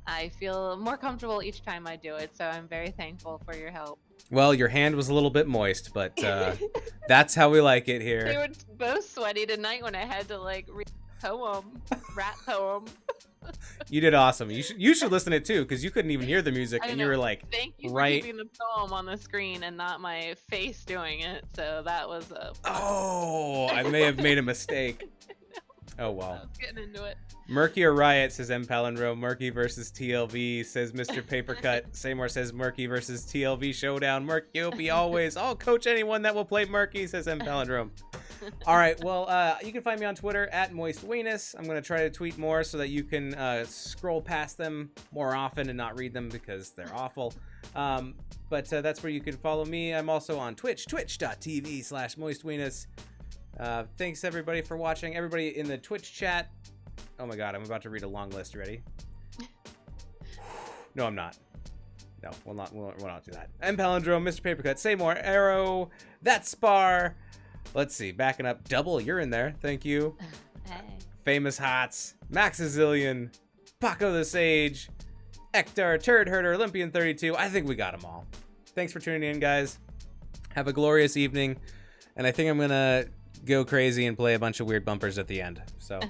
I feel more comfortable each time I do it. So I'm very thankful for your help. Well, your hand was a little bit moist, but that's how we like it They here. were both sweaty tonight when I had to like read rap poem. You did awesome. You should listen to it too, because you couldn't even hear the music, I and know. you were like, Thank you right. for keeping the poem on the screen and not my face doing it. So that was oh, I may have made a mistake. Oh I well. was getting into it. Murky or Riot, says M. Palindrome. Murky versus TLV, says Mr. Papercut. Seymour says Murky versus TLV showdown. Murky Opie always. I'll coach anyone that will play Murky, says M. Palindrome. All right, well, you can find me on Twitter at MoistWeenus. I'm going to try to tweet more so that you can scroll past them more often and not read them because they're awful. But that's where you can follow me. I'm also on Twitch, twitch.tv/MoistWeenus. Thanks, everybody, for watching. Everybody in the Twitch chat. Oh, my God, I'm about to read a long list. Ready? No, I'm not. No, we'll not do that. M. Palindrome, Mr. Papercut, Seymour, Arrow, That's Spar. Let's see, backing up. Double, you're in there. Thank you. Hey. Famous Hots, Maxazillion, Paco the Sage, Ektar, Turd Herder, Olympian 32. I think we got them all. Thanks for tuning in, guys. Have a glorious evening. And I think I'm going to go crazy and play a bunch of weird bumpers at the end. So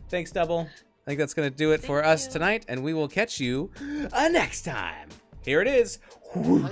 thanks, Double. I think that's going to do it for us tonight. And we will catch you next time. Here it is. Bye.